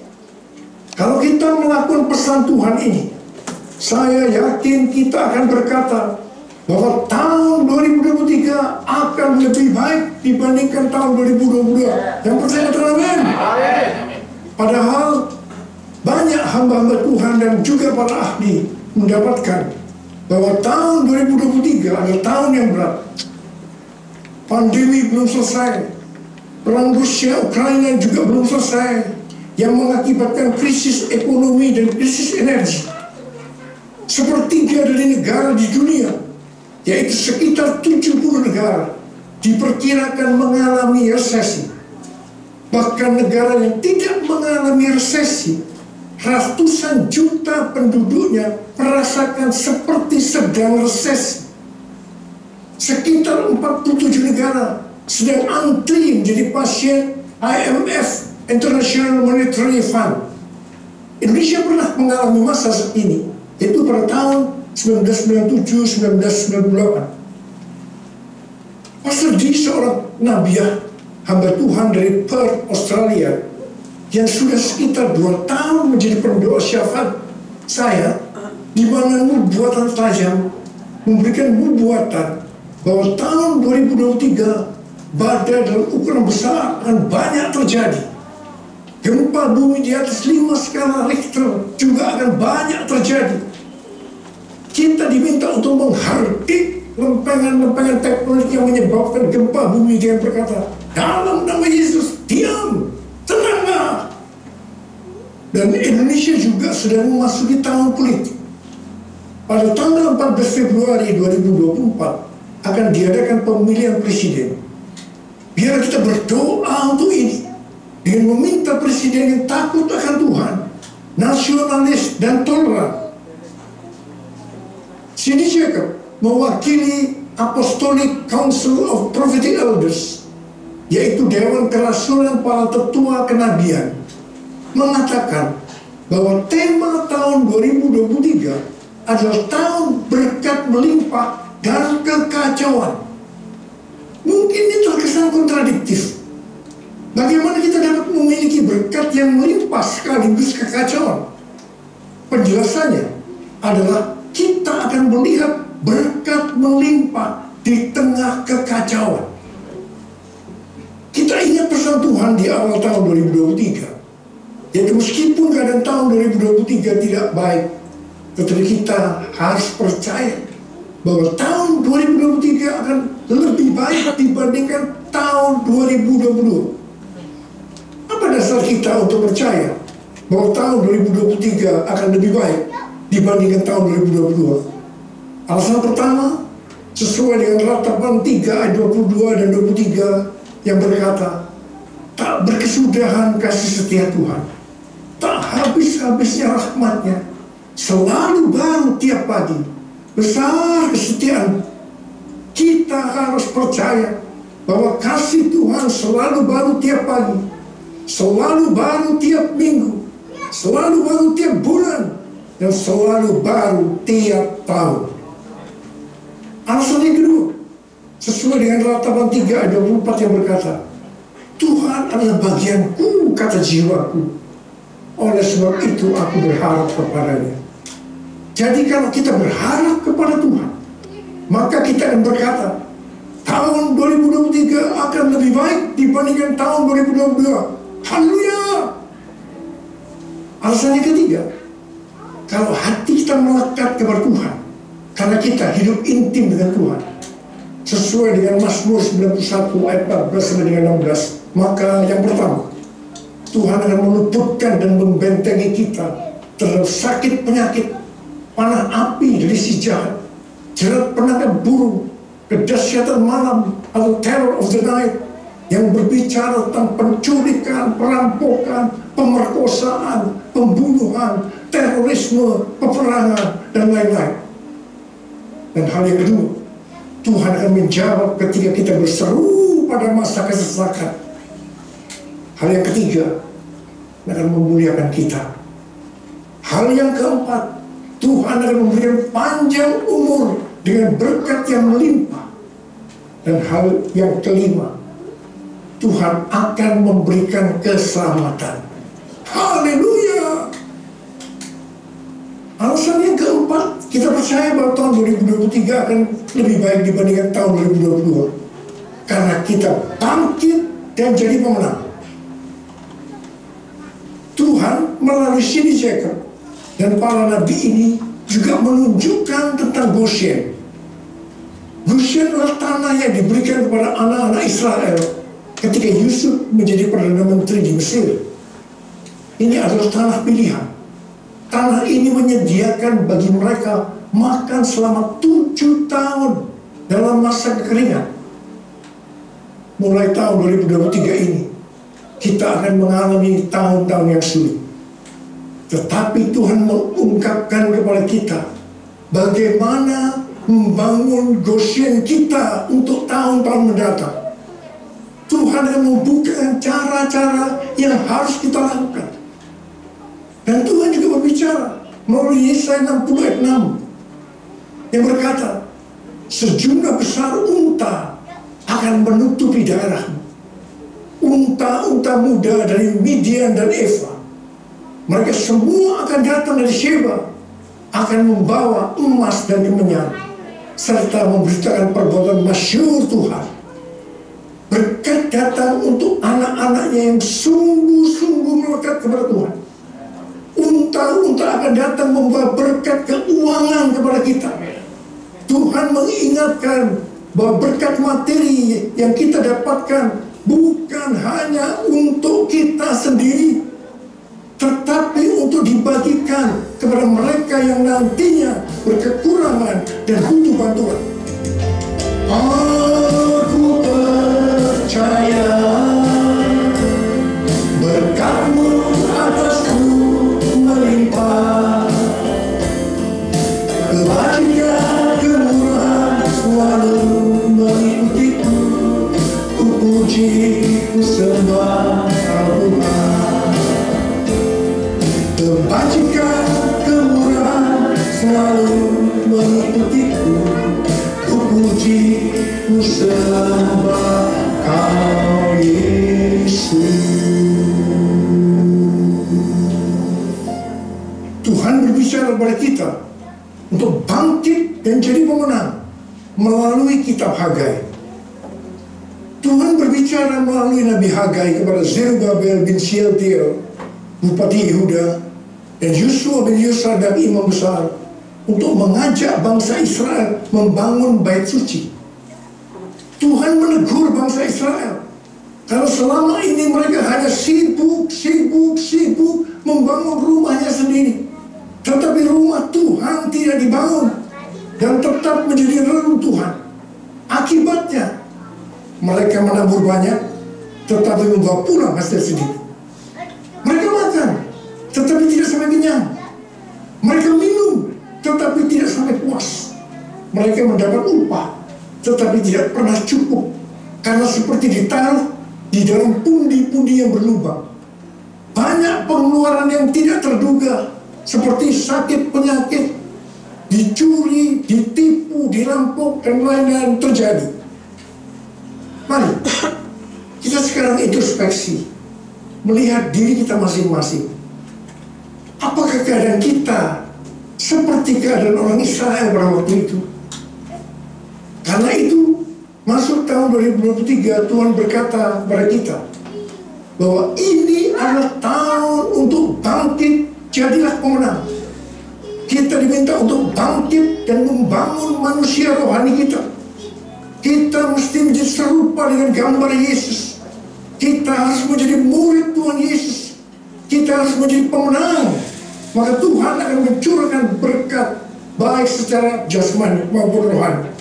Kalau kita melakukan pesan Tuhan ini, saya yakin kita akan berkata bahwa tahun 2023 akan lebih baik dibandingkan tahun 2022. Yang percaya amin. Padahal banyak hamba-hamba Tuhan dan juga para ahli mendapatkan bahwa tahun 2023 adalah tahun yang berat. Pandemi belum selesai, perang Rusia Ukraina juga belum selesai, yang mengakibatkan krisis ekonomi dan krisis energi. Sepertiga dari negara di dunia, yaitu sekitar 70 negara, diperkirakan mengalami resesi. Bahkan negara yang tidak mengalami resesi, ratusan juta penduduknya merasakan seperti sedang resesi. Sekitar 47 negara sedang antri menjadi pasien IMF, International Monetary Fund. Indonesia pernah mengalami masa ini, yaitu pada tahun 1997-1998. Pastor D, seorang nabiah hamba Tuhan dari Perth, Australia, yang sudah sekitar 2 tahun menjadi pendoa syafaat saya, di mana nubuatan tajam memberikan nubuatan bahwa tahun 2023 badai dalam ukuran besar akan banyak terjadi. Gempa bumi di atas 5 skala Richter juga akan banyak terjadi. Kita diminta untuk menghardik lempengan-lempengan tektonik yang menyebabkan gempa bumi dengan berkata, dalam nama Yesus, diam, tenanglah. Dan Indonesia juga sudah memasuki tahun politik. Pada tanggal 14 Februari 2024 akan diadakan pemilihan presiden. Biar kita berdoa untuk ini dengan meminta presiden yang takut akan Tuhan, nasionalis dan toleran. C.D. Jacob mewakili Apostolic Council of Prophetic Elders, yaitu Dewan Kerasulan para Tetua Kenabian, mengatakan bahwa tema tahun 2023 adalah tahun berkat melimpah dan kekacauan. Mungkin ini terkesan kontradiktif. Bagaimana berkat yang melimpah sekaligus kekacauan. Penjelasannya adalah kita akan melihat berkat melimpah di tengah kekacauan. Kita ingat pesan Tuhan di awal tahun 2023, yaitu meskipun keadaan tahun 2023 tidak baik, tetapi kita harus percaya bahwa tahun 2023 akan lebih baik dibandingkan tahun 2022. Apa dasar kita untuk percaya bahwa tahun 2023 akan lebih baik dibandingkan tahun 2022? Alasan pertama, sesuai dengan Ratapan 3 ayat 22 dan 23 yang berkata, tak berkesudahan kasih setia Tuhan, tak habis-habisnya rahmatnya, selalu baru tiap pagi, besar kesetiaan. Kita harus percaya bahwa kasih Tuhan selalu baru tiap pagi, selalu baru tiap minggu, selalu baru tiap bulan, dan selalu baru tiap tahun. Alasan yang kedua, sesuai dengan Ratapan 3 ayat 24 yang berkata, Tuhan adalah bagianku, kata jiwaku, oleh sebab itu aku berharap kepadanya. Jadi kalau kita berharap kepada Tuhan, maka kita akan berkata, tahun 2023 akan lebih baik dibandingkan tahun 2022. Haleluya! Alasan yang ketiga, kalau hati kita melekat kepada Tuhan, karena kita hidup intim dengan Tuhan, sesuai dengan Mazmur 91 ayat 14 sampai dengan 16, maka yang pertama, Tuhan akan meluputkan dan membentengi kita terhadap sakit penyakit, panah api dari si jahat, jerat penangkap burung, kedahsyatan malam atau terror of the night, yang berbicara tentang penculikan, perampokan, pemerkosaan, pembunuhan, terorisme, peperangan, dan lain-lain. Dan hal yang kedua, Tuhan akan menjawab ketika kita berseru pada masa kesesakan. Hal yang ketiga, akan memuliakan kita. Hal yang keempat, Tuhan akan memberikan panjang umur dengan berkat yang melimpah. Dan hal yang kelima, Tuhan akan memberikan keselamatan. Haleluya! Alasan yang keempat, kita percaya bahwa tahun 2023 akan lebih baik dibandingkan tahun 2022. Karena kita bangkit dan jadi pemenang. Tuhan melalui Sidney Jacob dan para nabi ini juga menunjukkan tentang Goshen. Goshen adalah tanah yang diberikan kepada anak-anak Israel ketika Yusuf menjadi Perdana Menteri di Mesir. Ini adalah tanah pilihan. Tanah ini menyediakan bagi mereka makan selama 7 tahun dalam masa kekeringan. Mulai tahun 2023 ini, kita akan mengalami tahun-tahun yang sulit. Tetapi Tuhan mengungkapkan kepada kita bagaimana membangun Goshen kita untuk tahun-tahun mendatang. Tuhan akan membuka cara-cara yang harus kita lakukan. Dan Tuhan juga berbicara melalui Yesaya 60 ayat 6 yang berkata, sejumlah besar unta akan menutupi daerahmu. Unta-unta muda dari Midian dan Eva, mereka semua akan datang dari Sheba, akan membawa emas dan kemenyan, serta memberitakan perbuatan masyhur Tuhan. Berkat datang untuk anak-anaknya yang sungguh-sungguh melekat kepada Tuhan. Unta-unta akan datang membawa berkat keuangan kepada kita. Tuhan mengingatkan bahwa berkat materi yang kita dapatkan bukan hanya untuk kita sendiri, tetapi untuk dibagikan kepada mereka yang nantinya berkekurangan dan butuh bantuan. Aku percaya berkat-Mu atasku melimpah, kebajikan kemurahan selalu mengikutiku. Ku puji, ku sembah Tuhan. Kebajikan kemurahan selalu mengikutiku. Ku puji, ku sembah Kau Yesus. kepada kita untuk bangkit dan jadi pemenang melalui kitab Hagai. Tuhan berbicara melalui Nabi Hagai kepada Zerubabel bin Shealtiel, Bupati Yehuda, dan Yosua bin Yosadak, imam besar, untuk mengajak bangsa Israel membangun bait suci. Tuhan menegur bangsa Israel karena selama ini mereka hanya sibuk membangun rumahnya sendiri, tetapi rumah Tuhan tidak dibangun dan tetap menjadi reruntuhan. Akibatnya mereka menabur banyak tetapi membawa pulang hasil sedikit. Mereka makan tetapi tidak sampai kenyang. Mereka minum tetapi tidak sampai puas. Mereka mendapat upah tetapi tidak pernah cukup, karena seperti ditaruh di dalam pundi-pundi yang berlubang. Banyak pengeluaran yang tidak terduga, seperti sakit penyakit, dicuri, ditipu, dirampok, dan lain-lain terjadi. Mari kita sekarang introspeksi, melihat diri kita masing-masing. Apakah keadaan kita seperti keadaan orang Israel pada waktu itu? Karena itu, masuk tahun 2023, Tuhan berkata kepada kita bahwa ini adalah tahun untuk bangkit, jadilah pemenang. Kita diminta untuk bangkit dan membangun manusia rohani kita. Kita mesti menjadi serupa dengan gambar Yesus. Kita harus menjadi murid Tuhan Yesus. Kita harus menjadi pemenang. Maka Tuhan akan mencurahkan berkat baik secara jasmani maupun rohani.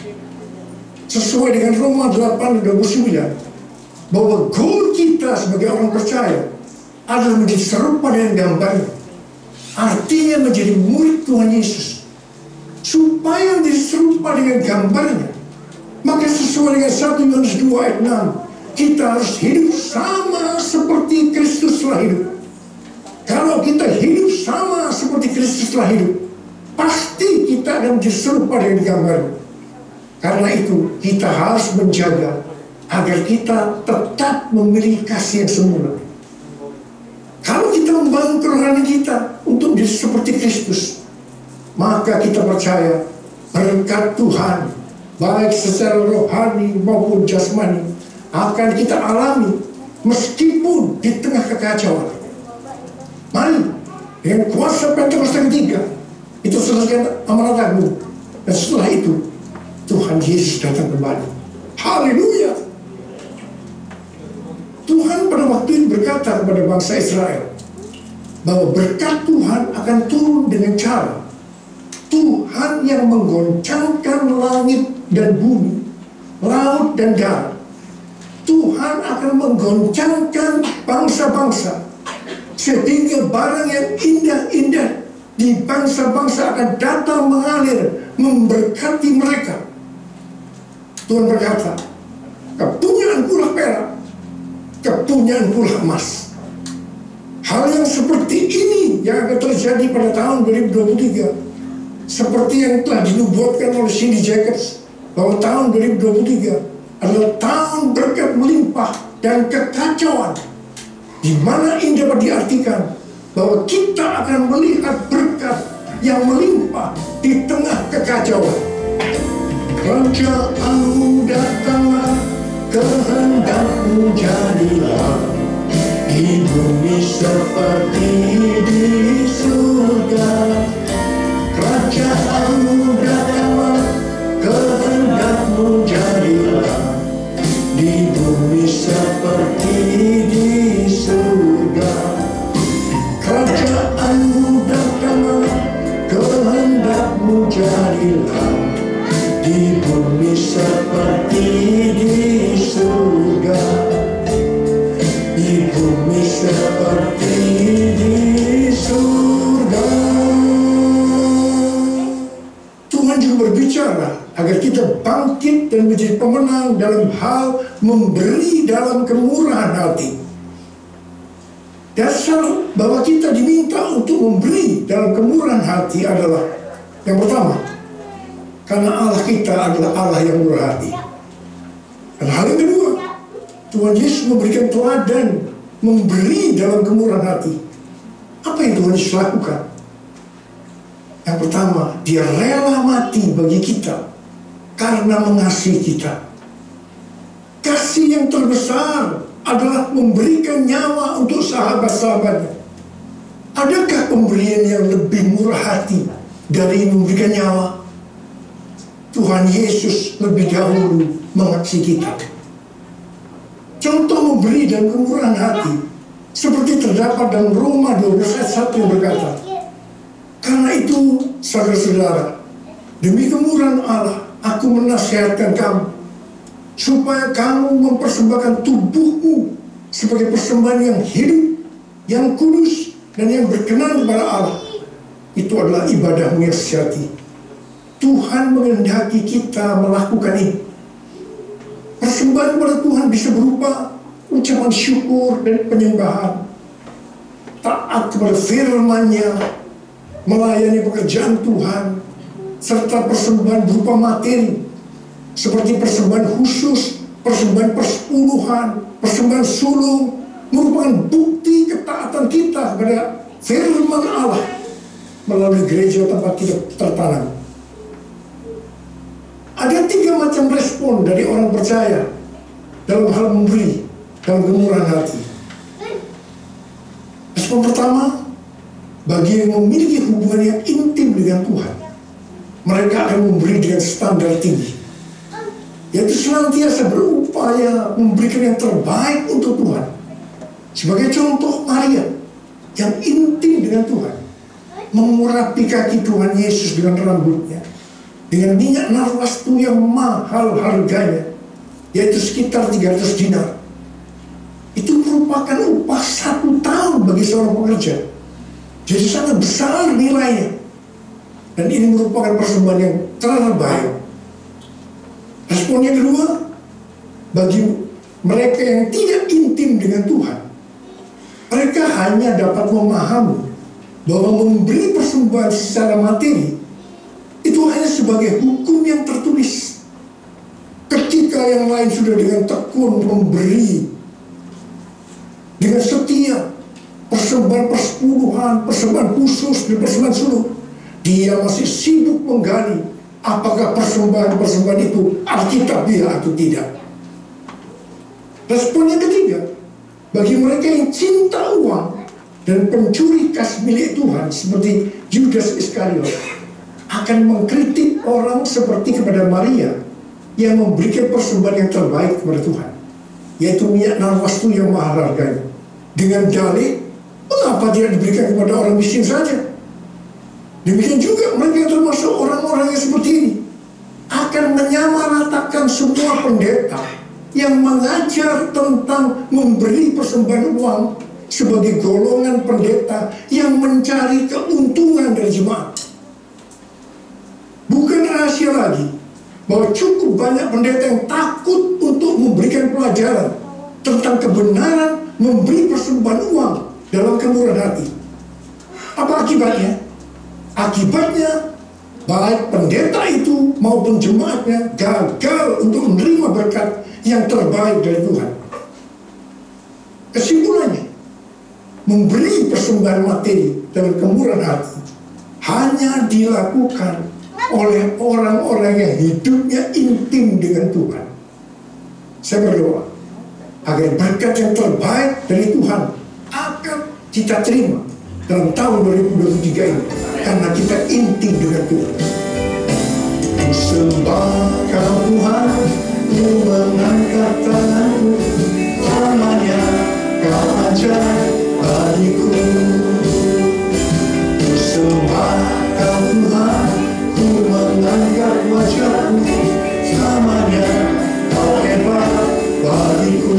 Sesuai dengan Roma 8:29, bahwa goal kita sebagai orang percaya adalah menjadi serupa dengan gambarnya. Artinya menjadi murid Tuhan Yesus. Supaya menjadi serupa dengan gambarnya, maka sesuai dengan 1 Yohanes 2 ayat 6, kita harus hidup sama seperti Kristus telah hidup. Kalau kita hidup sama seperti Kristus telah hidup, pasti kita akan menjadi serupa dengan gambarnya. Karena itu kita harus menjaga agar kita tetap memiliki kasih yang sempurna. Kalau kita membangun kerohanian kita untuk menjadi seperti Kristus, maka kita percaya berkat Tuhan baik secara rohani maupun jasmani akan kita alami meskipun di tengah kekacauan. Mari dengan kuasa Pentakosta ketiga itu selesaikan amanat agung, dan setelah itu Tuhan Yesus datang kembali. Haleluya. Tuhan pada waktu itu berkata kepada bangsa Israel bahwa berkat Tuhan akan turun dengan cara Tuhan yang menggoncangkan langit dan bumi, laut dan darat. Tuhan akan menggoncangkan bangsa-bangsa sehingga barang yang indah-indah di bangsa-bangsa akan datang mengalir memberkati mereka. Tuhan berkata, kepunyaanku lah perak, kepunyaanku lah emas. Hal yang seperti ini yang akan terjadi pada tahun 2023, seperti yang telah dinubuatkan oleh Cindy Jacobs, bahwa tahun 2023 adalah tahun berkat melimpah dan kekacauan, di mana ini dapat diartikan bahwa kita akan melihat berkat yang melimpah di tengah kekacauan. Kerajaanmu datanglah, kehendakmu jadilah, di bumi seperti di surga. Kerajaanmu datanglah, kehendakmu jadilah, di bumi seperti di surga. Kerajaanmu datanglah, kehendakmu jadilah, di bumi seperti di surga. Di bumi seperti di surga. Tuhan juga berbicara agar kita bangkit dan menjadi pemenang dalam hal memberi dalam kemurahan hati. Dasar bahwa kita diminta untuk memberi dalam kemurahan hati adalah yang pertama, karena Allah kita adalah Allah yang murah hati. Dan hal yang kedua, Tuhan Yesus memberikan teladan memberi dalam kemurahan hati. Apa yang Tuhan Yesus lakukan? Yang pertama, dia rela mati bagi kita karena mengasihi kita. Kasih yang terbesar adalah memberikan nyawa untuk sahabat-sahabatnya. Adakah pemberian yang lebih murah hati dari memberikan nyawa? Tuhan Yesus lebih dahulu mengasihi kita. Contoh memberi dan kemurahan hati seperti terdapat dalam Roma 12 ayat 1 yang berkata, karena itu, saudara-saudara, demi kemurahan Allah, aku menasihatkan kamu, supaya kamu mempersembahkan tubuhmu sebagai persembahan yang hidup, yang kudus, dan yang berkenan kepada Allah. Itu adalah ibadahmu yang sejati. Tuhan menghendaki kita melakukan ini. Persembahan kepada Tuhan bisa berupa ucapan syukur dan penyembahan, taat kepada firman-Nya, melayani pekerjaan Tuhan, serta persembahan berupa materi seperti persembahan khusus, persembahan persepuluhan, persembahan sulung, merupakan bukti ketaatan kita kepada firman Allah melalui gereja tempat kita tertanam. Ada 3 macam respon dari orang percaya dalam hal memberi, dalam kemurahan hati. Respon pertama, bagi yang memiliki hubungan yang intim dengan Tuhan, mereka akan memberi dengan standar tinggi, yaitu senantiasa berupaya memberikan yang terbaik untuk Tuhan. Sebagai contoh, Maria yang intim dengan Tuhan mengurapi kaki Tuhan Yesus dengan rambutnya dengan minyak narwastu yang mahal harganya, yaitu sekitar 300 dinar. Itu merupakan upah 1 tahun bagi seorang pekerja. Jadi sangat besar nilainya. Dan ini merupakan persembahan yang terbaik. Respon yang kedua, bagi mereka yang tidak intim dengan Tuhan, mereka hanya dapat memahami bahwa memberi persembahan secara materi itu hanya sebagai hukum yang tertulis. Ketika yang lain sudah dengan tekun memberi dengan setia, persembahan persepuluhan, persembahan khusus, dan persembahan sulung, dia masih sibuk menggali apakah persembahan itu alkitabiah atau tidak. Respon yang ketiga, bagi mereka yang cinta uang dan pencuri kas milik Tuhan seperti Judas Iskariot, akan mengkritik orang seperti kepada Maria yang memberikan persembahan yang terbaik kepada Tuhan, yaitu minyak narwastu yang mahal harganya, dengan dalih, mengapa tidak diberikan kepada orang miskin saja? Demikian juga mereka yang termasuk orang-orang yang seperti ini akan menyamaratakan semua pendeta yang mengajar tentang memberi persembahan uang sebagai golongan pendeta yang mencari keuntungan dari jemaat. Bukan rahasia lagi bahwa cukup banyak pendeta yang takut untuk memberikan pelajaran tentang kebenaran memberi persembahan uang dalam kemurahan hati. Apa akibatnya? Akibatnya baik pendeta itu maupun jemaatnya gagal untuk menerima berkat yang terbaik dari Tuhan. Kesimpulannya, memberi persembahan materi dalam kemurahan hati hanya dilakukan oleh orang-orang yang hidupnya intim dengan Tuhan. Saya berdoa agar berkat yang terbaik dari Tuhan akan kita terima dalam tahun 2023 ini, karena kita intim dengan Tuhan. Ku sembah Kau Tuhan, ku mengangkat tanganku, namanya Kau ajar bagiku. Ku sembah Kau Tuhan, ku mengangkat wajahku, namanya Kau hebat bagiku.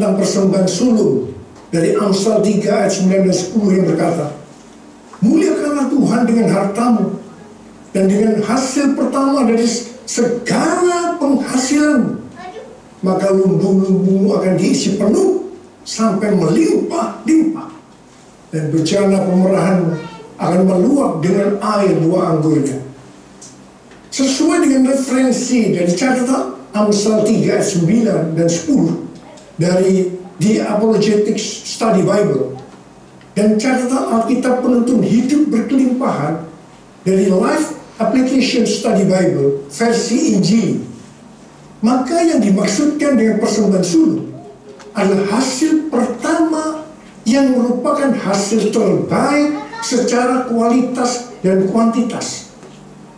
tentang persembahan sulung dari Amsal 3 ayat 9 dan 10 yang berkata, muliakanlah Tuhan dengan hartamu dan dengan hasil pertama dari segala penghasilan, maka lumbung-lumbungmu akan diisi penuh sampai melimpah-limpah, dan bejana pemerahanmu akan meluap dengan air buah anggurnya. Sesuai dengan referensi dari catatan Amsal 3 ayat 9 dan 10 dari The Apologetics Study Bible dan catatan Alkitab Penuntun Hidup Berkelimpahan dari Life Application Study Bible versi Injil, maka yang dimaksudkan dengan persembahan sulung adalah hasil pertama yang merupakan hasil terbaik secara kualitas dan kuantitas.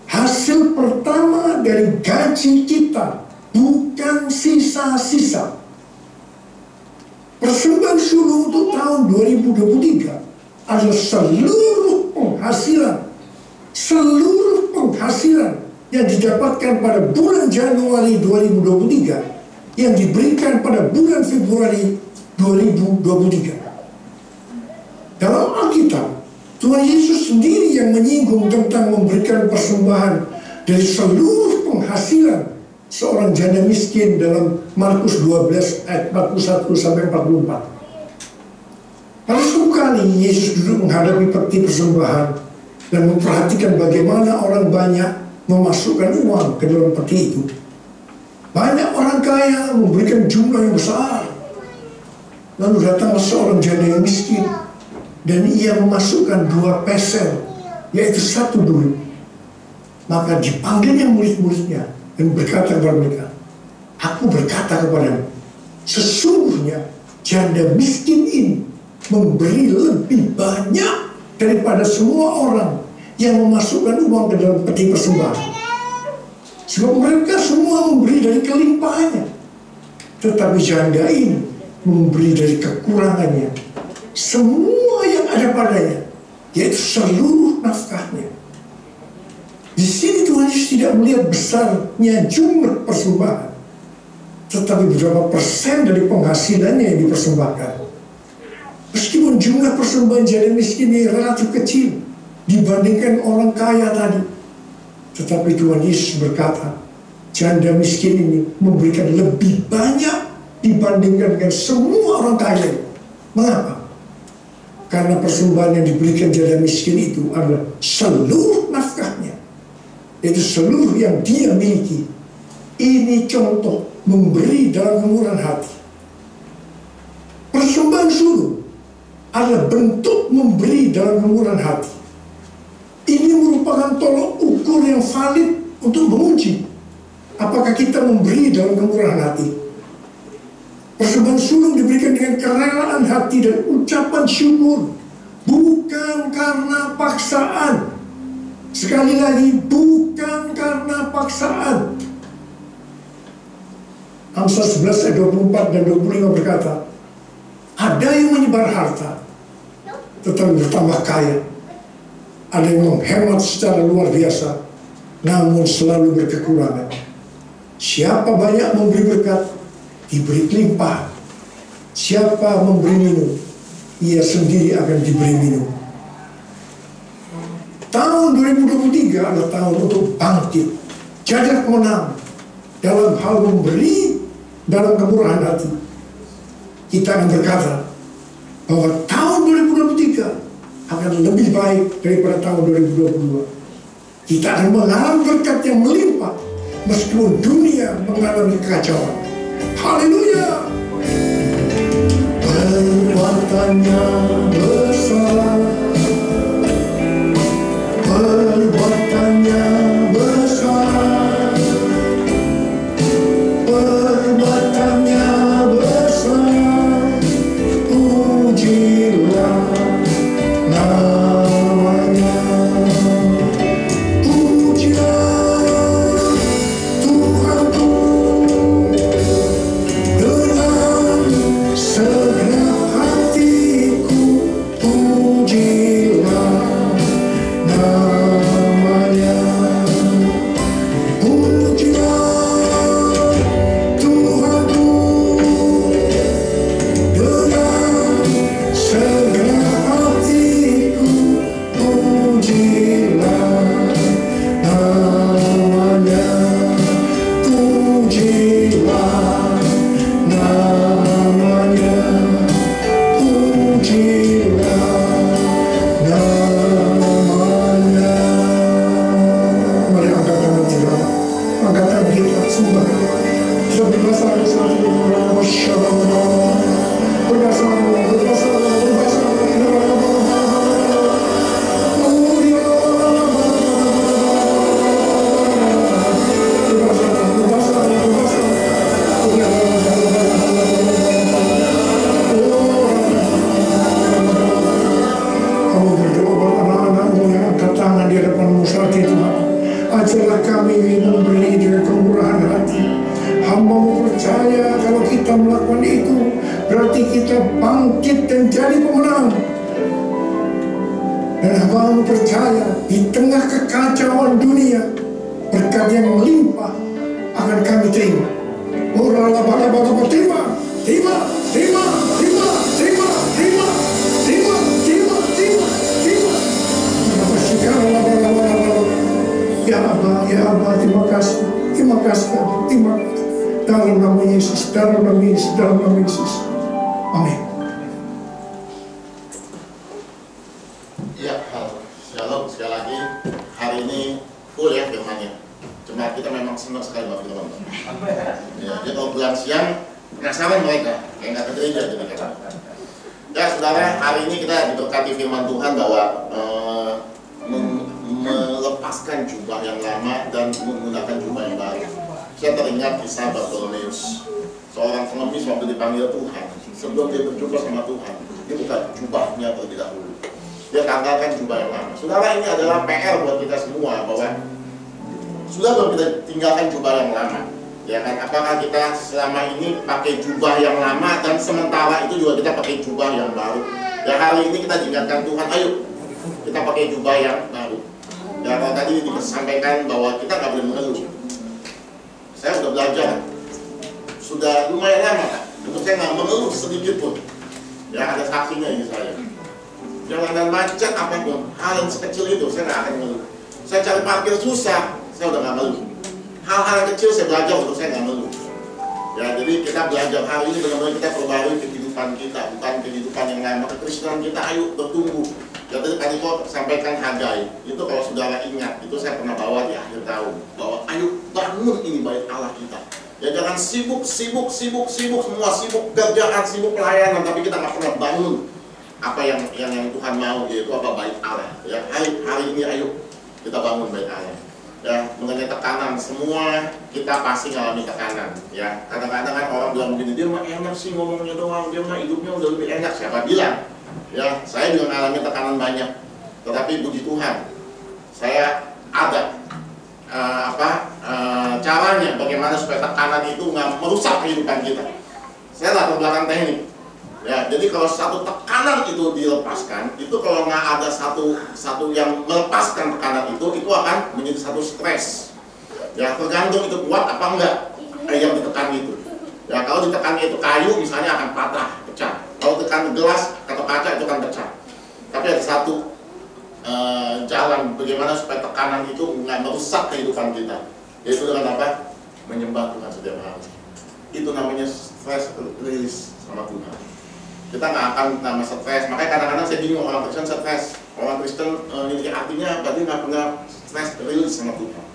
Hasil pertama dari gaji kita, bukan sisa-sisa. Persembahan sulung untuk tahun 2023 adalah seluruh penghasilan yang didapatkan pada bulan Januari 2023 yang diberikan pada bulan Februari 2023. Dalam Alkitab, Tuhan Yesus sendiri yang menyinggung tentang memberikan persembahan dari seluruh penghasilan seorang janda miskin dalam Markus 12 ayat 41 sampai 44. Pada suatu kali Yesus duduk menghadapi peti persembahan dan memperhatikan bagaimana orang banyak memasukkan uang ke dalam peti itu. Banyak orang kaya memberikan jumlah yang besar. Lalu datanglah seorang janda yang miskin dan ia memasukkan 2 peser, yaitu 1 duit. Maka dipanggilnya murid-muridnya dan berkata kepada mereka, aku berkata kepadamu, sesungguhnya janda miskin ini memberi lebih banyak daripada semua orang yang memasukkan uang ke dalam peti persembahan. Sebab mereka semua memberi dari kelimpahannya, tetapi janda ini memberi dari kekurangannya, semua yang ada padanya, yaitu seluruh nafkahnya. Di sini Tuhan Yesus tidak melihat besarnya jumlah persembahan, tetapi berapa persen dari penghasilannya yang dipersembahkan. Meskipun jumlah persembahan janda miskin ini relatif kecil dibandingkan orang kaya tadi, tetapi Tuhan Yesus berkata, janda miskin ini memberikan lebih banyak dibandingkan dengan semua orang kaya. Mengapa? Karena persembahan yang diberikan janda miskin itu adalah seluruh nafkahnya, yaitu seluruh yang dia miliki. Ini contoh memberi dalam kemurahan hati. Persembahan sulung adalah bentuk memberi dalam kemurahan hati. Ini merupakan tolok ukur yang valid untuk menguji apakah kita memberi dalam kemurahan hati. Persembahan sulung diberikan dengan kerelaan hati dan ucapan syukur, bukan karena paksaan. Sekali lagi, bukan karena paksaan. Amsal 11 ayat 24 dan 25 berkata, ada yang menyebar harta tetapi bertambah kaya, ada yang menghemat secara luar biasa namun selalu berkekurangan. Siapa banyak memberi berkat, diberi limpah. Siapa memberi minum, ia sendiri akan diberi minum. Tahun 2023 adalah tahun untuk bangkit, jajak menang dalam hal memberi dalam kemurahan hati. Kita akan berkata bahwa tahun 2023 akan lebih baik daripada tahun 2022. Kita akan mengalami berkat yang melimpah meskipun dunia mengalami kekacauan. Haleluya! Perbuatannya besar, perbuatannya besar, perbuatannya besar, pujilah namanya. Pujilah Tuhanku dengan Ajarlah kami memberi dengan kemurahan hati. Hamba percaya kalau kita melakukan itu, berarti kita bangkit dan jadi pemenang. Dan hamba percaya di tengah kekacauan dunia, berkat yang melimpah akan kami terima. Ya Allah, terima kasih. Dalam nama Yesus, dalam nama Yesus. Amin.
Ya, shalom sekali lagi. Hari ini full ya firmannya. Jemaat kita memang senang sekali sama firman. Ya, jadi kalau bulan siang penasaran mereka, kayak nggak ke gereja gitu kan. Ya, saudara, hari ini kita diberkati firman Tuhan bahwa melepaskan jubah yang lama dan menggunakan jubah yang baru. Saya teringat kisah Bartolomeus, seorang pengemis waktu dipanggil Tuhan. Sebelum dia berjumpa sama Tuhan, dia buka jubahnya terlebih dahulu. Dia tanggalkan jubah yang lama. Saudara, ini adalah PR buat kita semua bahwa sudah belum kita tinggalkan jubah yang lama, ya kan? Apakah kita selama ini pakai jubah yang lama dan sementara itu juga kita pakai jubah yang baru? Ya, hari ini kita diingatkan Tuhan, ayo kita pakai jubah yang baru. Ya, kalau tadi disampaikan bahwa kita nggak boleh mengeluh. Saya sudah belajar, sudah lumayan lama kan, untuk saya nggak mengeluh sedikit pun. Ya, ada saksinya ini saya. Jalanan macet apapun, hal yang sekecil itu saya nggak akan mengeluh. Saya cari parkir susah, saya udah nggak mengeluh. Hal-hal yang kecil saya belajar untuk saya nggak mengeluh. Ya, jadi kita belajar hari ini benar-benar kita perbarui kehidupan kita, bukan kehidupan yang lama. Kekristenan kita ayo bertumbuh. Ya, tadi kok sampaikan Hagai, itu kalau saudara ingat, itu saya pernah bawa di akhir tahun, bahwa ayo bangun ini bait Allah kita. Ya, jangan sibuk semua, sibuk kerjaan, sibuk pelayanan, tapi kita nggak pernah bangun apa yang Tuhan mau, yaitu apa bait Allah. Ya, hari ini ayo kita bangun bait Allah. Ya, mengenai tekanan, semua kita pasti ngalami tekanan. Ya, kadang-kadang kan orang bilang begini, dia mah enak sih ngomongnya doang, dia mah hidupnya udah lebih enak. Siapa bilang? Ya, saya juga mengalami tekanan banyak, tetapi puji Tuhan, saya ada caranya bagaimana supaya tekanan itu nggak merusak kehidupan kita. Saya latar belakang teknik. Ya, jadi kalau satu tekanan itu dilepaskan, itu kalau nggak ada satu yang melepaskan tekanan itu akan menjadi satu stres. Ya, tergantung itu kuat apa enggak yang ditekan itu. Ya, kalau ditekan itu kayu misalnya akan patah, pecah. Kalau tekan gelas atau kaca itu akan pecah. Tapi ada satu jalan bagaimana supaya tekanan itu nggak merusak kehidupan kita. Yaitu dengan apa? Menyembah Tuhan setiap hari. Itu namanya stress release sama Tuhan. Kita nggak akan nama stres. Makanya kadang-kadang saya bingung orang Kristen stres. Orang Kristen ini artinya berarti nggak pernah stress release sama Tuhan.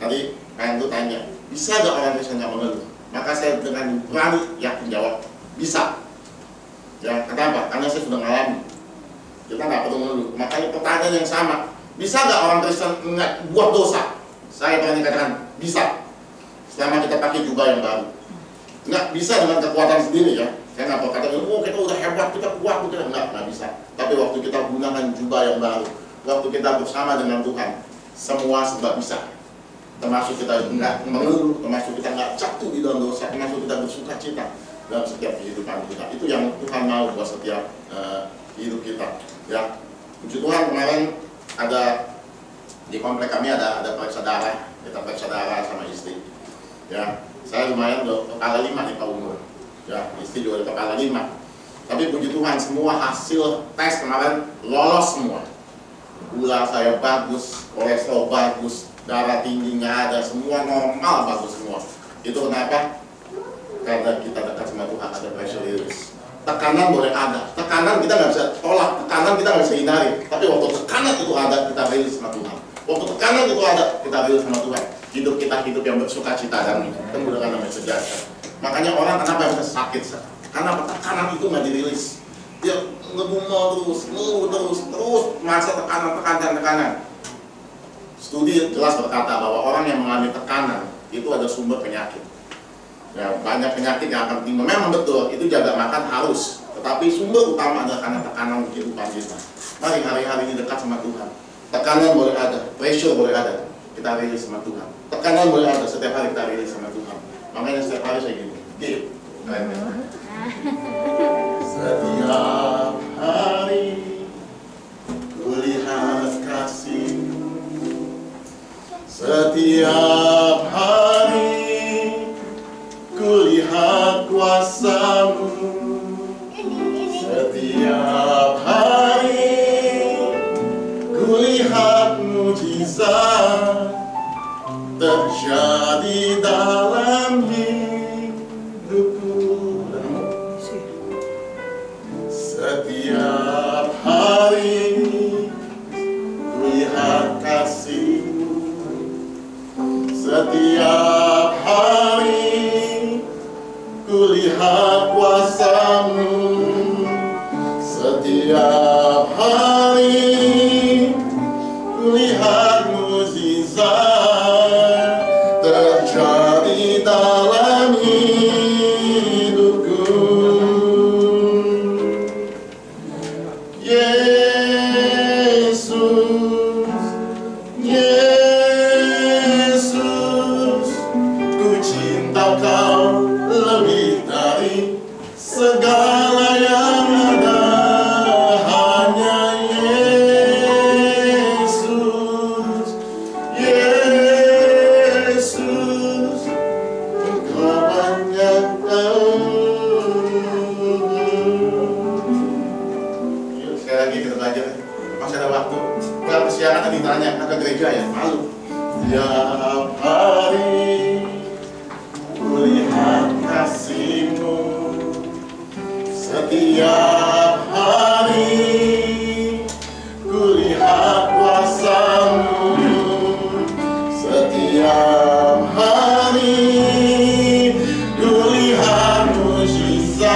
Tadi pengen tuh tanya, bisa nggak orang Kristen nggak mengeluh? Maka saya dengan berani yakin jawab, bisa. Ya, kenapa? Karena saya sudah ngalami. Kita nggak perlu mengeluh. Makanya pertanyaan yang sama, bisa nggak orang Kristen nggak buat dosa? Saya berani katakan bisa. Selama kita pakai jubah yang baru. Nggak bisa dengan kekuatan sendiri ya. Saya nggak berkata, oh kita udah hebat, kita kuat, kita nggak bisa. Tapi waktu kita gunakan jubah yang baru, waktu kita bersama dengan Tuhan, semua serba bisa. Termasuk kita nggak mengeluh, termasuk kita nggak jatuh di dalam dosa, termasuk kita bersuka cita dalam setiap kehidupan kita. Itu yang Tuhan mau buat setiap hidup kita. Ya, puji Tuhan, kemarin ada di komplek kami ada periksa darah, kita periksa darah sama istri. Ya, saya lumayan udah kepala 5 nih Pak umur. Ya, istri juga udah kepala 5. Tapi puji Tuhan, semua hasil tes kemarin lolos semua. Gula saya bagus, kolesterol bagus, darah tinggi nggak ada, semua normal, bagus semua. Itu kenapa? Karena kita dekat sama Tuhan, ada pressure release. Tekanan boleh ada, tekanan kita nggak bisa tolak, tekanan kita nggak bisa hindari. Tapi waktu tekanan itu ada, kita rilis sama Tuhan. Waktu tekanan itu ada, kita rilis sama Tuhan. Hidup kita hidup yang bersuka cita dan ketemu dengan namanya sejahtera. Makanya orang kenapa bisa sakit? Karena tekanan itu nggak dirilis. Dia ngegumul terus masa tekanan. Studi jelas berkata bahwa orang yang mengalami tekanan itu ada sumber penyakit. Ya, banyak penyakit yang akan timbul. Memang betul, itu jaga makan harus. Tetapi sumber utama adalah karena tekanan kehidupan kita. Mari hari-hari ini dekat sama Tuhan. Tekanan boleh ada, pressure boleh ada. kita rilis sama Tuhan. Tekanan boleh ada, setiap hari kita rilis sama Tuhan. Makanya setiap hari saya gini, give. Setiap hari kulihat kasih-Mu, setiap hari kulihat kuasa-Mu, setiap hari kulihat mujizat terjadi dalam hidupku. Setiap hari kulihat kasih-Mu, setiap hari kulihat kuasa-Mu, setiap hari kulihat mujizat terjadi dalam hidupku. Yesus, Yesus, ku cinta Kau lebih dari segala yang ada. Hanya Yesus, Yesus, Engkau banyak Yuk, sekali lagi kita belajar. Masih ada waktu. Kalau kesiangan tadi tanya ke gereja ya, malu. Tiap hari kulihat kasih-Mu, setiap hari kulihat kuasa-Mu, setiap hari kulihat mujizat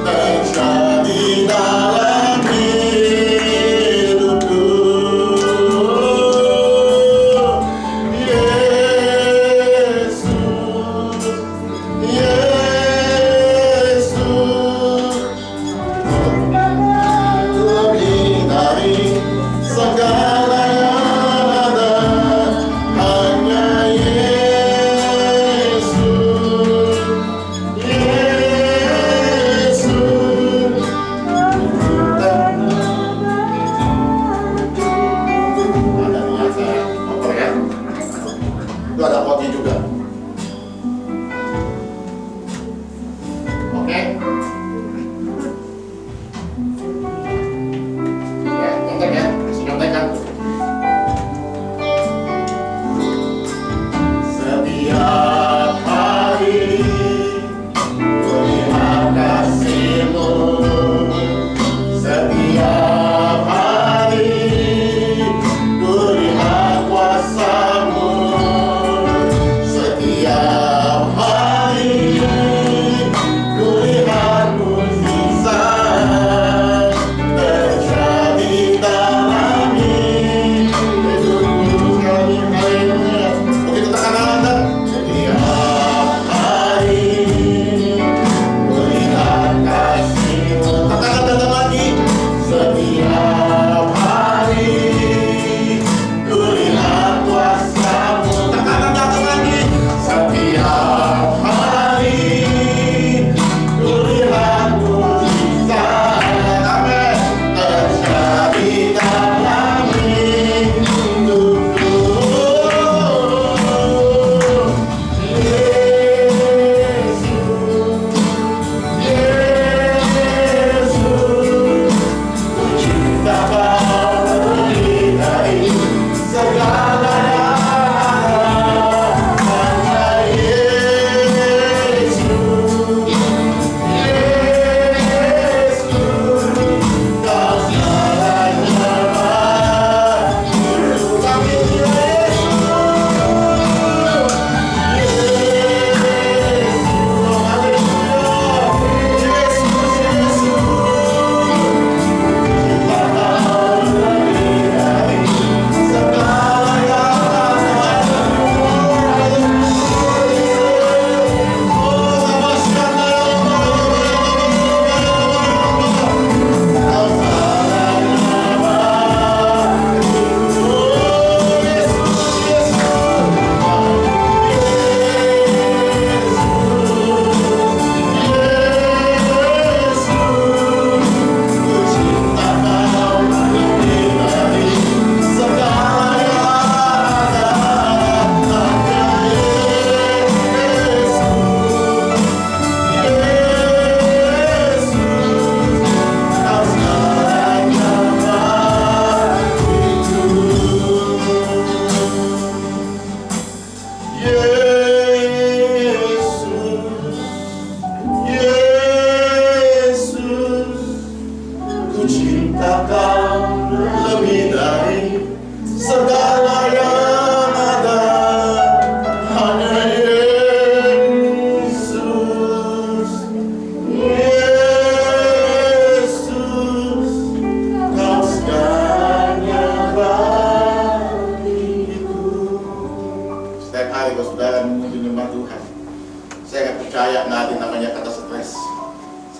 terjadi dalam hidupku. Yesus, Yesus,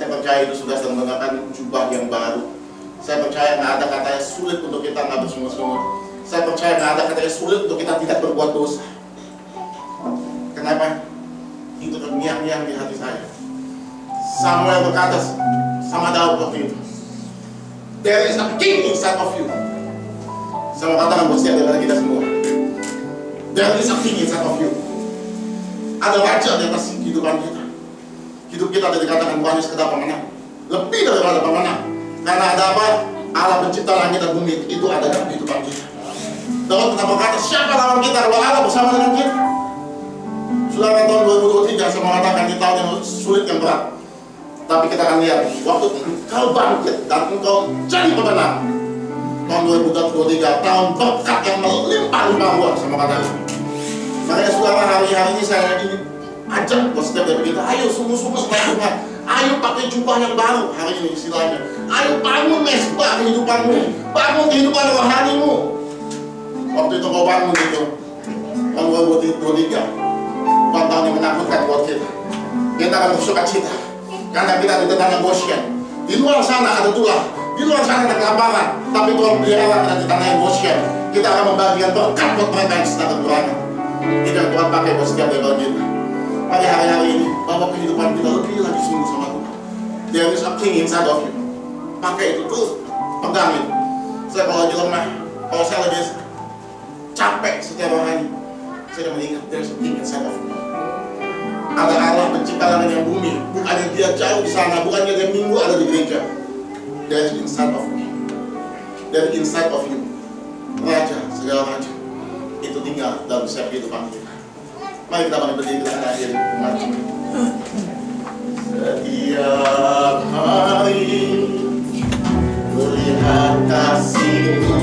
Saya percaya itu sudah menggunakan jubah yang baru. Saya percaya nggak ada katanya sulit untuk kita nggak bersungut-sungut. Saya percaya nggak ada katanya sulit untuk kita tidak berbuat dosa. Kenapa? Itu terngiang-ngiang di hati saya. Samuel berkata sama Daud waktu itu, there is a king inside of you. Saya mau katakan buat setiap daripada kita semua, there is a king inside of you. Ada raja di atas kehidupan kita. Hidup kita ada dikatakan bukan sekedar pemenang, lebih daripada pemenang. Karena ada apa? Allah pencipta langit dan bumi itu ada dalam kehidupan kita. Daud pernah berkata, siapa lawan kita kalau Allah bersama dengan kita? Saudara, tahun 2023 saya mengatakan di tahun yang sulit yang berat. Tapi kita akan lihat waktu engkau bangkit dan engkau jadi pemenang. Tahun 2023 tahun berkat yang melimpah-limpah ruah sama katakan. Makanya saudara, hari-hari ini saya ingin ajak buat setiap dari kita, ayo sungguh-sungguh supaya Tuhan, ayo pakai jubah yang baru hari ini istilahnya. Ayo bangun mesbah kehidupanmu, bangun kehidupan rohanimu. Waktu itu kau bangun itu tahun 2023, bukan tahun yang menakutkan buat kita. Kita akan bersuka cita karena kita ada di tanah Goshen. Di luar sana ada tulah, di luar sana ada kelaparan, tapi Tuhan pelihara kita di tanah Goshen. Kita akan membagikan berkat buat mereka yang sedang kekurangan. Itu yang Tuhan pakai buat setiap dari kita. Pada hari-hari ini, bawa kehidupan kita lebih lagi sungguh sama Tuhan. There is a king inside of you. Pakai itu terus, pegang itu. Saya kalau lagi lemah, kalau saya lagi capek setiap hari, saya mengingat there is a king inside of you. Ada Allah pencipta langit dan bumi, bukannya dia jauh di sana, bukannya dia minggu ada di gereja. There is inside of me. There is inside of you. Raja, segala raja itu tinggal dalam setiap kehidupan kita. Mari kita berdiri, kita akan hadir setiap hari melihat kasih-Mu,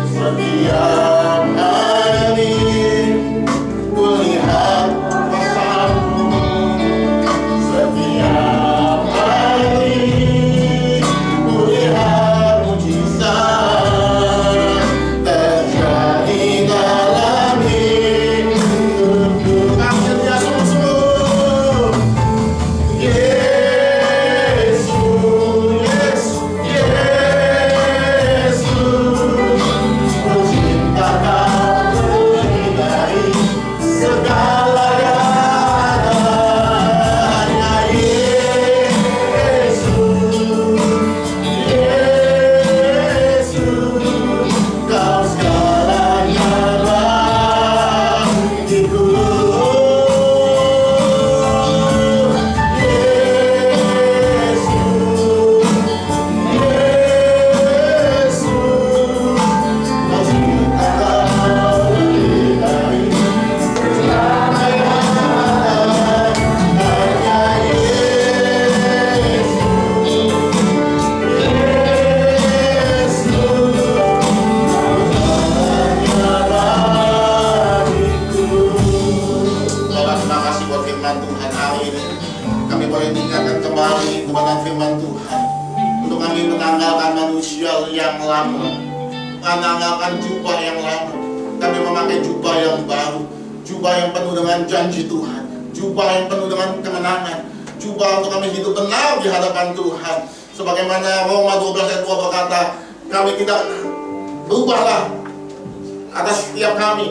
setiap hari melihat kuasa-Mu, setiap hari melihat mujizat terjadi dalam hidupku. Kasih dia sungguh-sungguh. Yesus, Yesus, Yesus, ku cinta Kau lebih dari segala-galanya. Yesus, Yesus, Kau segalanya bagiku. Yesus, Yesus, Kau cinta Kau lebih dari Bapak, terima kasih buat firman Tuhan hari ini. Kami boleh tinggalkan kembali kebenaran firman Tuhan untuk kami menanggalkan manusia yang lama, menanggalkan jubah yang lama. Kami memakai jubah yang baru, jubah yang penuh dengan janji Tuhan, jubah yang penuh dengan kemenangan, jubah untuk kami hidup benar di hadapan Tuhan. Sebagaimana Roma 12 ayat 2 berkata, kami tidak berubahlah atas setiap kami,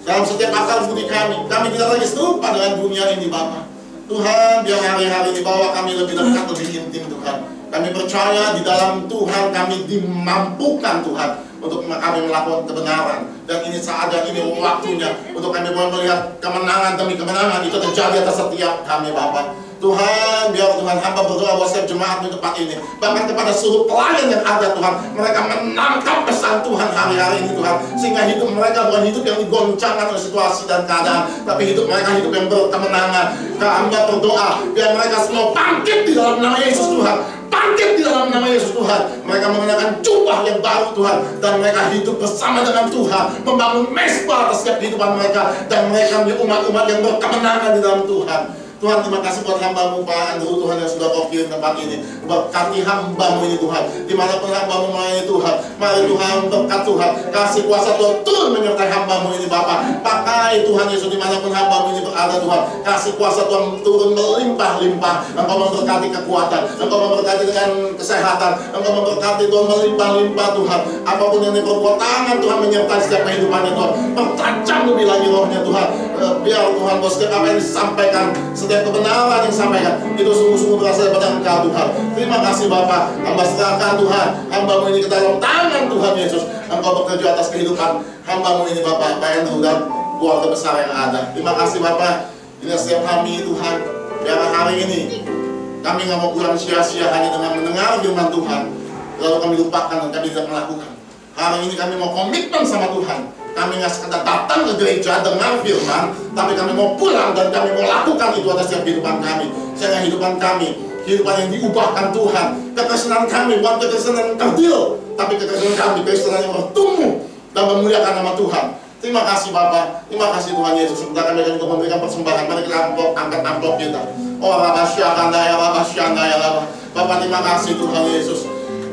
dalam setiap akal budi kami tidak lagi serupa dengan dunia ini Bapa. Tuhan, biar hari-hari ini bawa kami lebih dekat, lebih intim Tuhan. Kami percaya di dalam Tuhan kami dimampukan Tuhan untuk kami melakukan kebenaran. Dan ini saatnya, ini waktunya untuk kami boleh melihat kemenangan demi kemenangan itu terjadi atas setiap kami Bapa. Tuhan, biar Tuhan hamba berdoa buat setiap jemaat di tempat ini, bahkan kepada seluruh pelayan yang ada Tuhan, mereka menangkap pesan Tuhan hari-hari ini Tuhan, sehingga hidup mereka bukan hidup yang digoncangkan oleh situasi dan keadaan, tapi hidup mereka hidup yang berkemenangan. Hamba berdoa biar mereka semua bangkit di dalam nama Yesus Tuhan, bangkit di dalam nama Yesus Tuhan. Mereka mengenakan jubah yang baru Tuhan, dan mereka hidup bersama dengan Tuhan, membangun mesbah atas setiap kehidupan mereka, dan mereka menjadi umat-umat yang berkemenangan di dalam Tuhan. Tuhan, terima kasih buat hamba-Mu Pak Andrew Tuhan yang sudah Kau kirim tempat ini. Berkati hamba-Mu ini Tuhan, dimanapun hamba-Mu melayani Tuhan. Mari Tuhan berkat Tuhan, kasih kuasa Tuhan turun menyertai hamba-Mu ini Bapak. Pakai Tuhan Yesus dimanapun hamba-Mu ini berada Tuhan. Kasih kuasa Tuhan turun melimpah-limpah. Engkau memberkati kekuatan, Engkau memberkati dengan kesehatan, Engkau memberkati Tuhan melimpah-limpah Tuhan. Apapun yang diperbuat tangan Tuhan menyertai setiap kehidupannya Tuhan. Pertajam lebih lagi rohnya Tuhan. Biar Tuhan bahwa setiap apa yang disampaikan, setiap kebenaran yang disampaikan itu sungguh-sungguh berasal daripada Engkau Tuhan. Terima kasih Bapa. Hamba serahkan Tuhan hamba-Mu ini ke dalam tangan Tuhan Yesus. Engkau bekerja atas kehidupan hamba-Mu ini Bapa, Pak Andrew dan keluarga besar yang ada. Terima kasih Bapa. Ini setiap kami Tuhan, biar hari ini kami nggak mau pulang sia-sia hanya dengan mendengar firman Tuhan lalu kami lupakan dan kami tidak melakukan. Hari ini kami mau komitmen sama Tuhan. Kami nggak sekedar datang ke gereja dengan firman, tapi kami mau pulang dan kami mau lakukan itu atas setiap kehidupan kami. Sehingga kehidupan kami, kehidupan yang diubahkan Tuhan. Kekristenan kami bukan kekristenan yang kerdil, tapi kekristenan kami, kekristenan yang bertumbuh dan memuliakan nama Tuhan. Terima kasih Bapak, terima kasih Tuhan Yesus. Sebentar kami akan memberikan persembahan. Mari kita angkat amplop kita. Oh Rabba Syakanda ya Rabba Syanda ya Rabba. Bapak terima kasih Tuhan Yesus.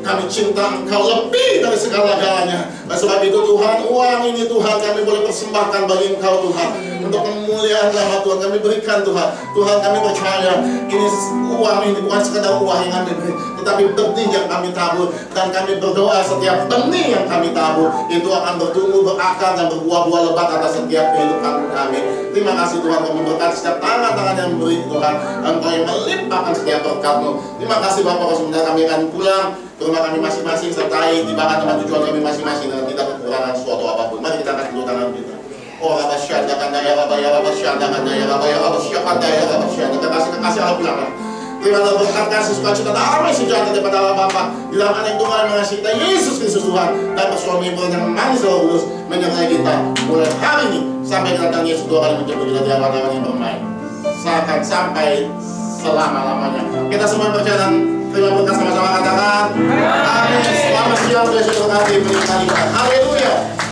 Kami cinta Engkau lebih dari segala-galanya. Sebab itu Tuhan, uang ini Tuhan kami boleh persembahkan bagi Engkau Tuhan. Untuk kemuliaan nama Tuhan kami berikan Tuhan. Tuhan kami percaya ini uang ini bukan sekedar uang yang kami beri, tetapi benih yang kami tabur. Dan kami berdoa setiap benih yang kami tabur itu akan bertumbuh, berakar dan berbuah-buah lebat atas setiap kehidupan kami. Terima kasih Tuhan, Kau memberkati setiap tangan-tangan yang memberi Tuhan. Engkau yang melimpahkan setiap berkat-Mu. Terima kasih Bapak, sebentar kami akan pulang ke rumah kami masing-masing, sertai di bahkan tempat tujuan kami masing-masing dan tidak kekurangan suatu apapun. Mari kita angkat kedua tangan kita. Oh Rabba Syanda Kanda ya Rabba ya Rabba Syanda Kanda ya Rabba ya Rabba Syanda ya Rabba Syanda. Kekasih Allah bilanglah. Terima kasih berkat kasih sukacita damai sejahtera daripada Allah Bapa di dalam anak Tuhan yang mengasihi kita Yesus Kristus Tuhan dan persuami yang manis Roh Kudus menyertai kita mulai hari ini sampai kedatangan Yesus dua kali menjemput kita di awan-awan yang bermain. Seakan sampai selama-lamanya. Kita semua berjalan. Terima berkat sama-sama katakan amin. Selamat siang, Yesus berkati. Haleluya.